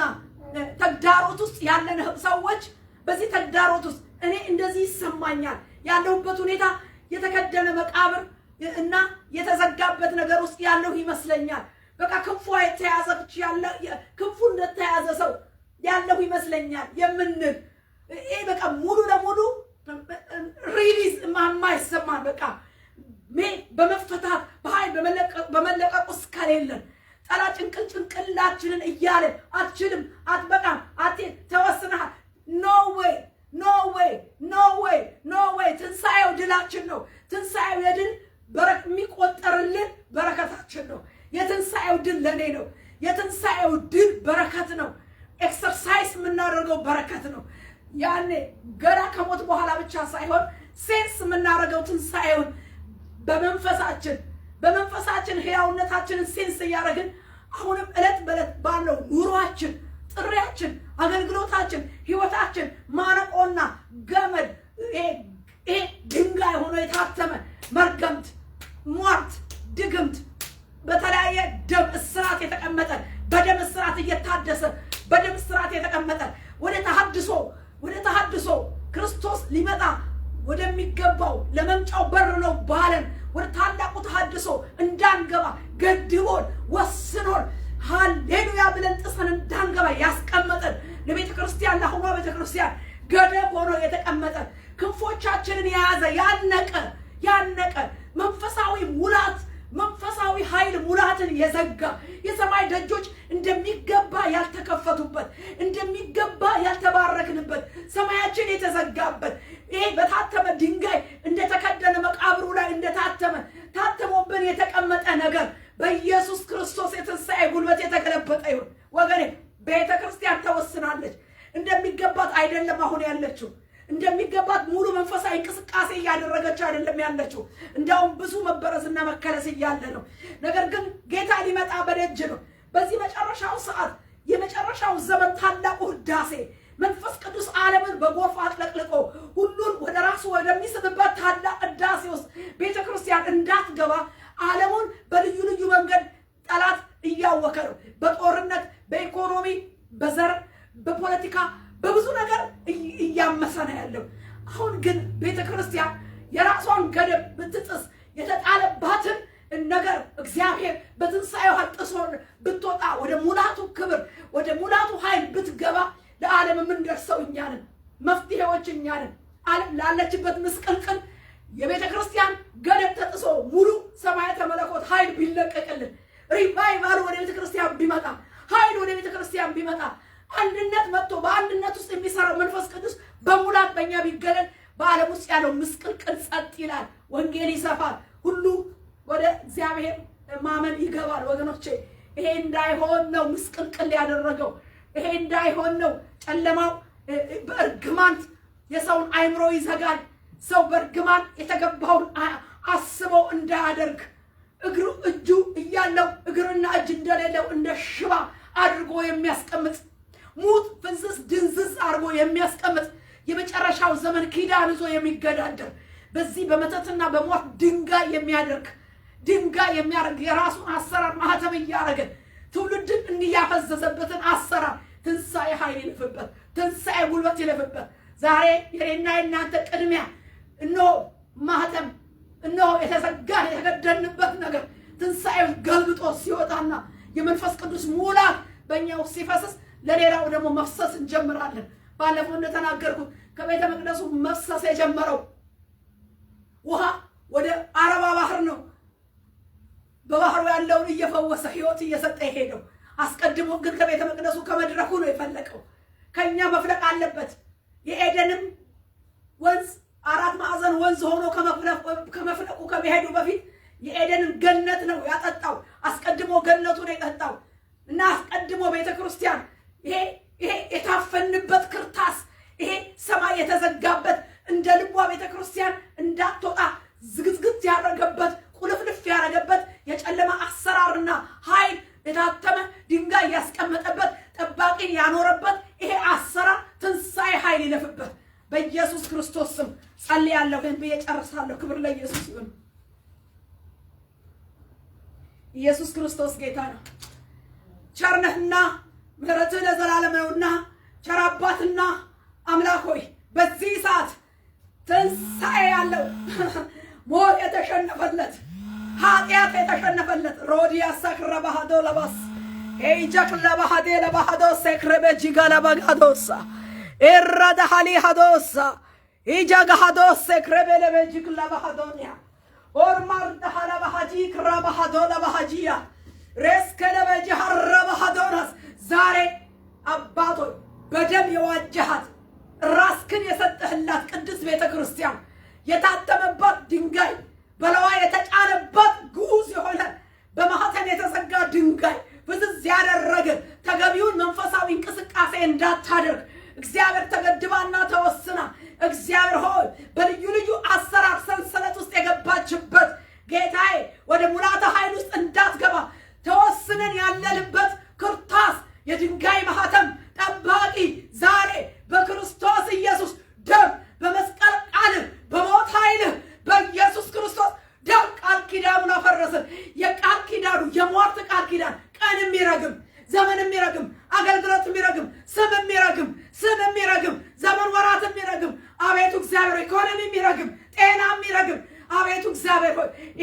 [SPEAKER 1] ተግዳሮት ውስጥ ያለን ሰዎች በዚህ ተግዳሮት ውስጥ እኔ እንደዚህ ይሰማኛል። ያለሁበት ሁኔታ የተከደነ መቃብር እና የተዘጋበት ነገር ውስጥ ያለው ይመስለኛል። በቃ ክንፉ የተያዘች ያለ ክንፉ እንደተያዘ ሰው ያለው ይመስለኛል የምንል ይሄ በቃ ሙሉ ለሙሉ ሪሊዝ ማይሰማን በቃ በመፈታት በኃይል በመለቀቅ ውስጥ ከሌለን ጠላት ጭንቅላችንን እያለ አትችልም፣ አትበቃም፣ ተወስነሃል። ኖ ዌይ ትንሣኤው ድላችን ነው። ትንሣኤው የድል የሚቆጠርልን በረከታችን ነው። የትንሣኤው ድል ለኔ ነው። የትንሣኤው ድል በረከት ነው። ኤክሰርሳይዝ የምናደርገው በረከት ነው። ያኔ ገና ከሞት በኋላ ብቻ ሳይሆን ሴንስ የምናደርገው ትንሣኤውን በመንፈሳችን ሕያውነታችንን ሴንስ እያደረግን አሁንም ዕለት በዕለት ባለው ኑሯችን፣ ጥሪያችን፣ አገልግሎታችን፣ ሕይወታችን ማነቆና ገመድ ይሄ ድንጋይ ሆኖ የታተመ መርገምት፣ ሟርት፣ ድግምት በተለያየ ደም ወደ ታላቁ ተሐድሶ እንዳንገባ ገድቦን ወስኖን ሃሌሉያ ብለን ጥሰን እንዳንገባ ያስቀመጠን ለቤተ ክርስቲያን ለአሁኗ ቤተ ክርስቲያን ገደብ ሆኖ የተቀመጠ ክንፎቻችንን የያዘ ያነቀ መንፈሳዊ ሙላት መንፈሳዊ ኃይል ሙላትን የዘጋ የሰማይ ደጆች እንደሚገባ ያልተከፈቱበት እንደሚገባ ያልተባረክንበት ሰማያችን የተዘጋበት ይሄ በታተመ ድንጋይ እንደተከደነ መቃብሩ ላይ ታተሞብን የተቀመጠ ነገር በኢየሱስ ክርስቶስ የትንሣኤ ጉልበት የተገለበጠ ይሁን። ወገኔ ቤተ ክርስቲያን ተወስናለች። እንደሚገባት አይደለም አሁን ያለችው። እንደሚገባት ሙሉ መንፈሳዊ እንቅስቃሴ እያደረገች አይደለም ያለችው። እንዳውም ብዙ መበረዝና መከለስ እያለ ነው። ነገር ግን ጌታ ሊመጣ በደጅ ነው። በዚህ መጨረሻው ሰዓት የመጨረሻው ዘመን ታላቁ ህዳሴ መንፈስ ቅዱስ ዓለምን በጎርፍ አጥለቅልቆ ሁሉን ወደ ራሱ ወደሚስብበት ታላቅ ህዳሴ ውስጥ ቤተ ክርስቲያን እንዳትገባ ዓለሙን በልዩ ልዩ መንገድ ጠላት እያወከ ነው። በጦርነት፣ በኢኮኖሚ፣ በዘር፣ በፖለቲካ በብዙ ነገር እያመሰ ነው ያለው። አሁን ግን ቤተ ክርስቲያን የራሷን ገደብ ብትጥስ የተጣለባትን ነገር እግዚአብሔር በትንሣኤው ጥሶ ብትወጣ ወደ ሙላቱ ክብር ወደ ሙላቱ ኃይል ብትገባ ለዓለም የምንደርሰው እኛ ነን። መፍትሄዎች እኛ ነን። ዓለም ላለችበት ምስቅልቅል የቤተ ክርስቲያን ገደብ ተጥሶ ሙሉ ሰማያተ መለኮት ኃይል ቢለቀቅልን ሪቫይቫል ወደ ቤተ ክርስቲያን ቢመጣ ኃይል ወደ ቤተ ክርስቲያን ቢመጣ አንድነት መጥቶ በአንድነት ውስጥ የሚሰራው መንፈስ ቅዱስ በሙላት በእኛ ቢገለል በዓለም ውስጥ ያለው ምስቅልቅል ጸጥ ይላል። ወንጌል ይሰፋል። ሁሉ ወደ እግዚአብሔር ማመን ይገባል። ወገኖቼ ይሄ እንዳይሆን ነው ምስቅልቅል ያደረገው። ይሄ እንዳይሆን ነው ጨለማው በእርግማን የሰውን አይምሮ ይዘጋል። ሰው በእርግማን የተገባውን አስበው እንዳያደርግ እጁ እያለው እግርና እጅ እንደሌለው እንደ ሽባ አድርጎ የሚያስቀምጥ ሙት ፍንስስ ድንዝዝ አድርጎ የሚያስቀምጥ የመጨረሻው ዘመን ኪዳን ይዞ የሚገዳደር በዚህ በመተትና በሟርት ድንጋይ የሚያደርግ የራሱን አሰራር ማህተም እያደረገ ትውልድን እንዲያፈዘዘበትን አሰራር ትንሣኤ ኃይል ይለፍበት፣ ትንሣኤ ጉልበት ይለፍበት። ዛሬ የኔና የናንተ ቅድሚያ እነሆ ማህተም እነሆ የተገደንበት ነገር ትንሣኤው ገልብጦ ሲወጣና የመንፈስ ቅዱስ ሙላት በእኛ ውስጥ ሲፈስስ ለሌላው ደግሞ መፍሰስ እንጀምራለን። ባለፈው እንደተናገርኩት ከቤተ መቅደሱ መፍሰስ የጀመረው ውሃ ወደ አረባ ባህር ነው። በባህሩ ያለውን እየፈወሰ ህይወት እየሰጠ ሄደው። አስቀድሞ ግን ከቤተ መቅደሱ ከመድረኩ ነው የፈለቀው። ከኛ መፍለቅ አለበት። የኤደንም ወንዝ አራት ማዕዘን ወንዝ ሆኖ ከመፍለቁ ከመሄዱ በፊት የኤደንን ገነት ነው ያጠጣው። አስቀድሞ ገነቱ ነው የጠጣው እና አስቀድሞ ቤተ ክርስቲያን ይሄ የታፈንበት ክርታስ ይሄ ሰማይ የተዘጋበት እንደ ልቧ ቤተ ክርስቲያን እንዳትወጣ ዝግዝግት ያደረገበት ቁልፍልፍ ያደረገበት የጨለማ አሰራርና ኃይል የታተመ ድንጋይ ያስቀመጠበት ጠባቂን ያኖረበት ይሄ አሰራር ትንሣኤ ኃይል ይለፍበት። በኢየሱስ ክርስቶስ ስም ጸልያለሁ። ግን በየጨርሳለሁ። ክብር ለኢየሱስ ይሁን። ኢየሱስ ክርስቶስ ጌታ ነው። ቸርነህና ምሕረትህ ለዘላለም ነውና ቸር አባትና አምላክ ሆይ በዚህ ሰዓት ትንሣኤ ያለው ሞት የተሸነፈለት ኃጢአት የተሸነፈለት ሮዲያ ሰክረ ባህዶ ለባስ ኤጃክ ለባህዴ ለባህዶ ሰክረ በጂጋ ለባጋዶሳ ኤራዳ ሀሊ ሀዶሳ ኢጃጋ ሀዶ ሰክረ በለበጂክ ለባህዶኒያ ኦርማር ደሃላ ባህጂ ክራ ባህዶ ለባህጂያ ሬስከለ በጂሃራ ባህዶናስ ዛሬ አባቶይ በደም የዋጀሃት ራስክን የሰጠህላት ቅድስት ቤተ ክርስቲያን የታተመባት ድንጋይ በለዋ የተጫነባት ጉዝ የሆነ በማህተም የተዘጋ ድንጋይ ፍዝዝ ያደረገ ተገቢውን መንፈሳዊ እንቅስቃሴ እንዳታደርግ እግዚአብሔር ተገድባና ተወስና እግዚአብሔር ሆይ በልዩ ልዩ አሰራር ሰንሰለት ውስጥ የገባችበት ጌታዬ ወደ ሙላተ ኃይል ውስጥ እንዳትገባ ተወስነን ያለንበት ክርታስ የድንጋይ ማህተም ጠባቂ ዛሬ በክርስቶስ ኢየሱስ ደም በመስቀል ቃል በሞት ኃይል በኢየሱስ ክርስቶስ ደም ቃል ኪዳኑን አፈረስን። የቃል ኪዳኑ የሟርት ቃል ኪዳን ቀን የሚረግም ዘመን የሚረግም አገልግሎት የሚረግም ስም የሚረግም ዘመን ወራት የሚረግም አቤቱ እግዚአብሔር ኢኮኖሚ የሚረግም ጤና የሚረግም አቤቱ እግዚአብሔር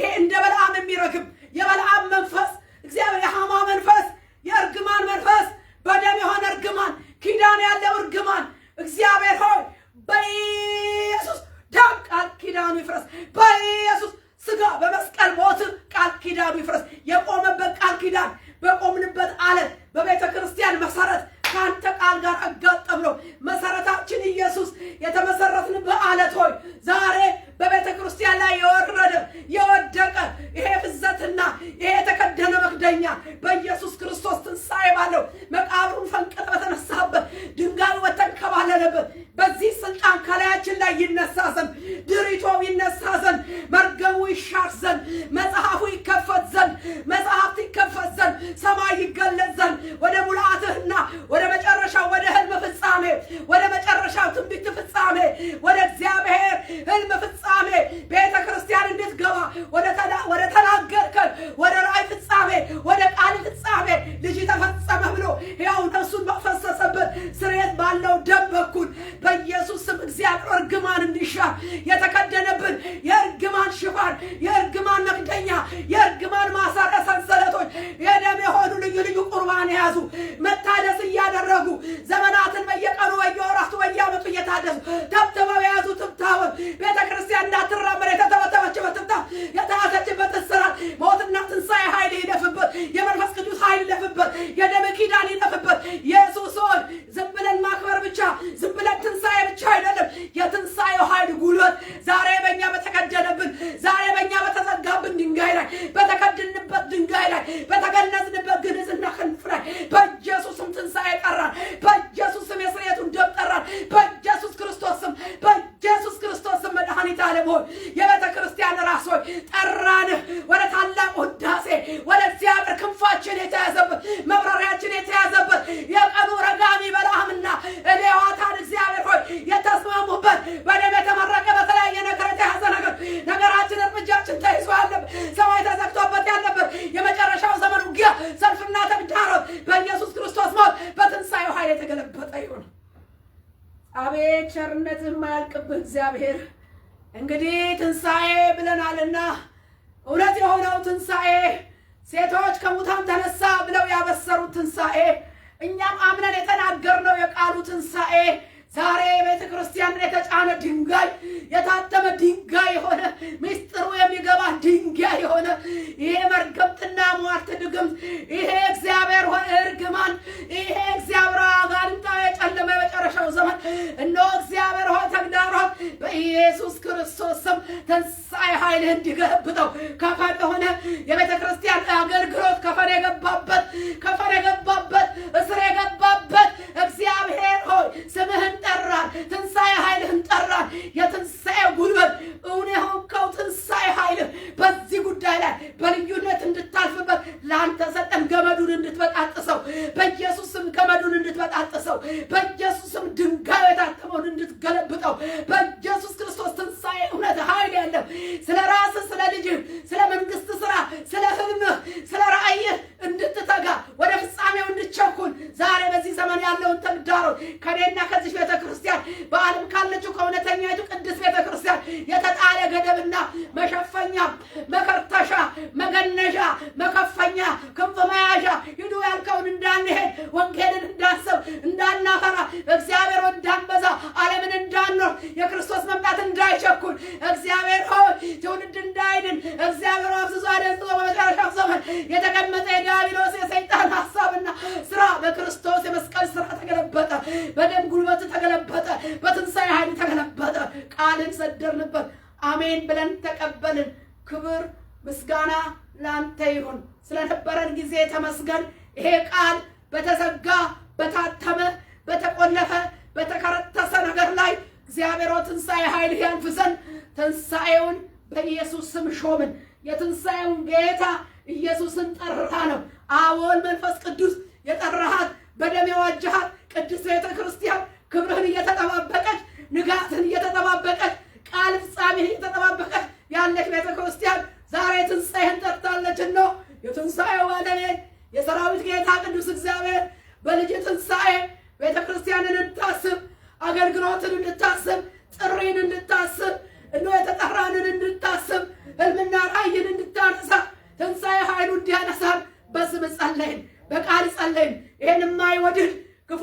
[SPEAKER 1] ይሄ እንደ በለዓም የሚረግም የበለዓም መንፈስ እግዚአብሔር የሐማ መንፈስ የእርግማን መንፈስ በደም የሆነ እርግማን ኪዳን ያለው እርግማን እግዚአብሔር ሆይ በኢየሱስ ደም ቃል ኪዳኑ ይፍረስ። በኢየሱስ ስጋ በመስቀል ሞት ቃል ኪዳኑ ይፍረስ። የቆመበት ቃል ኪዳን በቆምንበት አለት በቤተ ክርስቲያን መሰረት ካንተ ቃል ጋር አጋጠም ነው መሰረታችን ኢየሱስ የተመሰረትንበት አለት ሆይ ዛሬ በቤተ ክርስቲያን ላይ የወረደ የወደቀ ይሄ ፍዘትና ይሄ የተከደነ መክደኛ በኢየሱስ ክርስቶስ ትንሣኤ ባለው መቃብሩን ፈንቅለ በተነሳበት ድንጋዩ በተንከባለለበት በዚህ ስልጣን ከላያችን ላይ ይነሳ ዘንድ ድሪቶው ይነሳ ዘንድ መርገሙ ይሻር ዘንድ መጽሐፉ ይከፈት ዘንድ መጽሐፍት ይከፈት ዘንድ ሰማይ ይገለጥ ዘንድ ወደ ሙላትህና ወደ መጨረሻው ወደ ህልም ፍጻሜ ወደ መጨረሻው ትንቢት ፍጻሜ ወደ እግዚአብሔር ህልም ፍጻሜ ቤተ ክርስቲያን እንድትገባ ወደ ተናገርከን ወደ ራእይ ፍጻሜ ወደ ቃል ፍጻሜ ልጅ ተፈጸመ ብሎ ያው ነፍሱን በፈሰሰበት ስርየት ባለው ደም በኩል በኢየሱስ ስም እግዚአብሔር እርግማን እንዲሻር የተከደነብን የእርግማን ሽፋን የእርግማን መክደኛ የእርግማን ማሰሪያ ሰንሰለቶች የደም የሆኑ ልዩ ልዩ ቁርባን የያዙ መታደስ እያደረጉ ዘመናትን በየቀኑ በየወራቱ በየዓመቱ እየታደሱ ተብትበው የያዙ ትብታውን ቤተ ክርስቲያን እንዳትራመድ የተተበተበችበት ትብታ የተያዘችበት እስራት ሞትና ትንሣኤ ኃይል ይለፍበት። የመንፈስ ቅዱስ ኃይል ይለፍበት። የደም ኪዳን ይለፍበት። ኢየሱስ ሆይ ዝም ብለን ማክበር ብቻ ዝም ብለን ትንሣኤ ብቻ አይደለም። የትንሣኤው ኃይል ጉልበት ዛሬ በእኛ በተከደነብን ዛሬ በእኛ በተዘጋብን ድንጋይ ላይ በተከድንበት ድንጋይ ላይ በተገነዝንበት ግንዝና ክንፍ ላይ በኢየሱስም ትንሣኤ ጠራን። በኢየሱስም የስርየቱን ደም ጠራን። በኢየሱስ ክርስቶስም በኢየሱስ ክርስቶስም መድኃኒት ዓለም ሆይ የቤተ ክርስቲያን ራስ ሆይ ጠራንህ ወደ ታላቁ ህዳሴ ወደ እግዚአብሔር ክንፋችን የተያዘበት መብረሪያችን የተያዘበት የቀኑ ረጋሚ በለዓምና ሌዋታን እግዚአብሔር ሆይ የተስማሙበት በደም የተመረቀ በተለያየ ነገር የተያዘ ነገራችን እርምጃችን ተይዞ ያለበት ሰማይ ተዘግቶበት ያለበት የመጨረሻው ዘመን ውጊያ ሰልፍና ተግዳሮት በኢየሱስ ክርስቶስ ሞት በትንሣኤው ኃይል የተገለበጠ ይሁን። አቤት ቸርነትህ የማያልቅብህ እግዚአብሔር። እንግዲህ ትንሣኤ ብለናልና እውነት የሆነው ትንሣኤ ሴቶች ከሙታን ተነሳ ብለው ያበሰሩት ትንሣኤ እኛም አምነን የተናገርነው የቃሉ ትንሣኤ ዛሬ ቤተ ክርስቲያን የተጫነ ድንጋይ የታተመ ድንጋይ የሆነ ምስጢሩ የሚገባ ድንጋይ የሆነ ይሄ መርገምትና ሟርት ድግምት ይሄ እግዚአብሔር ሆይ እርግማን ይሄ እግዚአብሔር አጋንንታዊ የጨለመ የመጨረሻው ዘመን እነሆ እግዚአብሔር ሆይ ተግዳሮት በኢየሱስ ክርስቶስ ስም ትንሣኤ ኃይልህ እንዲገለብጠው ከፈን የሆነ የቤተ ክርስቲያን አገልግሎት ከፈን የገባበት እስር የገባበት እግዚአብሔር ሆይ ስምህን ጠራን። ትንሣኤ ኃይልህን ጠራን። የትንሣኤ ጉልበት እውን የሆንከው ትንሣኤ ኃይልህ በዚህ ጉዳይ ላይ በልዩነት እንድታልፍበት ለአንተ ሰጠን። ገመዱን እንድትበጣጥሰው በኢየሱስም ገመዱን እንድትበጣጥሰው በኢየሱስም ድንጋይ የታተመውን እንድትገለብጠው በኢየሱስ ክርስቶስ ትንሣኤ እውነት ኃይል ያለው ስለ ራስህ ስለ ልጅህ ስለ መንግስት ስራ ስለ ህልምህ ስለ ራእይህ እንድትተጋ ወደ ፍጻሜው እንድትቸኩል ዛሬ በዚህ ዘመን ያለውን ተግዳሮት ከኔና ከዚህ ቤተ ክርስቲያን በዓለም ካለችው ከእውነተኛይቱ ቅድስት ቤተ ክርስቲያን የተጣለ ገደብና መሸፈኛ መከርተሻ መገነዣ መከፈኛ ክንፍ መያዣ ሂዱ ያልከውን እንዳንሄድ ወንጌልን እንዳንሰብ እንዳናፈራ እግዚአብሔር እንዳንበዛ ዓለምን እንዳንኖር የክርስቶስ መምጣት እንዳይቸኩል እግዚአብሔር ሆይ ትውልድ እንዳይድን እግዚአብሔር አብዝዞ አደንዝዞ በመጨረሻው ዘመን የተቀመጠ የዲያብሎስ የሰይጣን ሐሳብና ስራ በክርስቶስ የመስቀል ስራ ተገለበጠ። በደም ጉልበት ተገለበጠ። በትንሣኤ ኃይል ተገለበጠ። ቃልን ሰደርንበት። አሜን ብለን ተቀበልን። ክብር ምስጋና ላንተ ይሁን። ስለነበረን ጊዜ ተመስገን። ይሄ ቃል በተዘጋ በታተመ በተቆለፈ በተከረተሰ ነገር ላይ እግዚአብሔር ትንሣኤ ኃይል ያልፍ ዘንድ ትንሣኤውን በኢየሱስ ስም ሾምን። የትንሣኤውን ጌታ ኢየሱስን ጠራ ነው። አዎን መንፈስ ቅዱስ የጠራሃት በደም የዋጀሃት ቅድስት ቤተ ክርስቲያን ክብርህን እየተጠባበቀች ንጋትን እየተጠባበቀች ቃል ፍጻሜህን እየተጠባበቀች ያለች ቤተ ክርስቲያን ዛሬ ትንሣኤህን ጠርታለች። ነው የትንሣኤው ባለቤት የሰራዊት ጌታ ቅዱስ እግዚአብሔር በልጅ ትንሣኤ ቤተ ክርስቲያንን እንድታስብ አገልግሎትን እንድታስብ ጥሪን እንድታስብ እነሆ የተጠራንን እንድታስብ ህልምና ራእይን ጸለይን፣ በቃል ጸለይን። ይሄን የማይወድድ ክፉ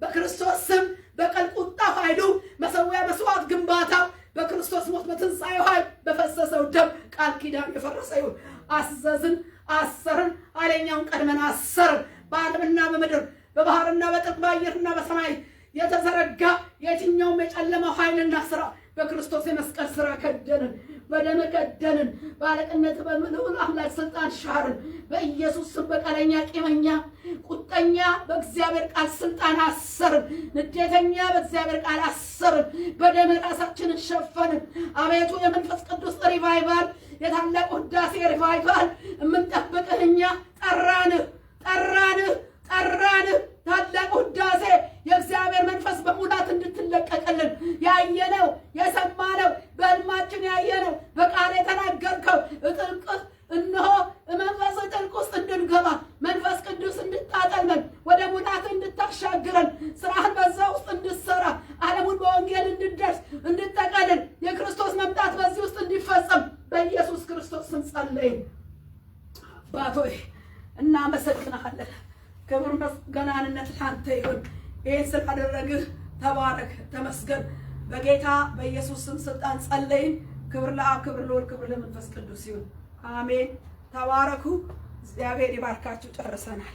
[SPEAKER 1] በክርስቶስ ስም በቀል ቁጣ ኃይሉ መሰዊያ መስዋዕት ግንባታ በክርስቶስ ሞት በትንሣኤው ኃይል በፈሰሰው ደም ቃል ኪዳን የፈረሰ ይሁን። አዘዝን፣ አሰርን፣ ኃይለኛውን ቀድመን አሰርን። በዓለምና በምድር በባህርና በጥልቅ በአየርና በሰማይ የተዘረጋ የትኛውም የጨለማው ኃይልና ስራ በክርስቶስ የመስቀል ስራ ከደንን፣ በደም ከደንን። በአለቅነት በልዑል አምላክ ስልጣን ሻርን። በኢየሱስ ስም በቀለኛ፣ ቂመኛ፣ ቁጠኛ በእግዚአብሔር ቃል ስልጣን አሰርን። ንዴተኛ በእግዚአብሔር ቃል አሰርን። በደም ራሳችንን ሸፈንን። አቤቱ የመንፈስ ቅዱስ ሪቫይቫል፣ የታላቁ ሕዳሴ ሪቫይቫል የምንጠብቅህ እኛ ጠራንህ። ታላቁ ሕዳሴ የእግዚአብሔር መንፈስ በሙላት እንድትለቀቅልን ያየነው የሰማነው በሕልማችን ያየነው በቃል የተናገርከው ጥልቅ እነሆ መንፈስ ጥልቅ ውስጥ እንድንገባ መንፈስ ቅዱስ እንድታጠልመን ወደ ሙላት እንድታሻግረን ስራህን በዛ ውስጥ እንድትሰራ ዓለሙን በወንጌል እንድደርስ እንድጠቀልል የክርስቶስ መምጣት በዚህ ውስጥ እንዲፈጸም በኢየሱስ ክርስቶስ ስም ጸለይን። አባት ሆይ እናመሰግንሃለን። ክብር ገናንነት ላንተ ይሁን። ይህን ስላደረግህ ተባረክ፣ ተመስገን። በጌታ በኢየሱስ ስም ስልጣን ጸለይን። ክብር ለአብ፣ ክብር ለወልድ፣ ክብር ለመንፈስ ቅዱስ ይሁን። አሜን። ተባረኩ። እግዚአብሔር ይባርካችሁ። ጨርሰናል።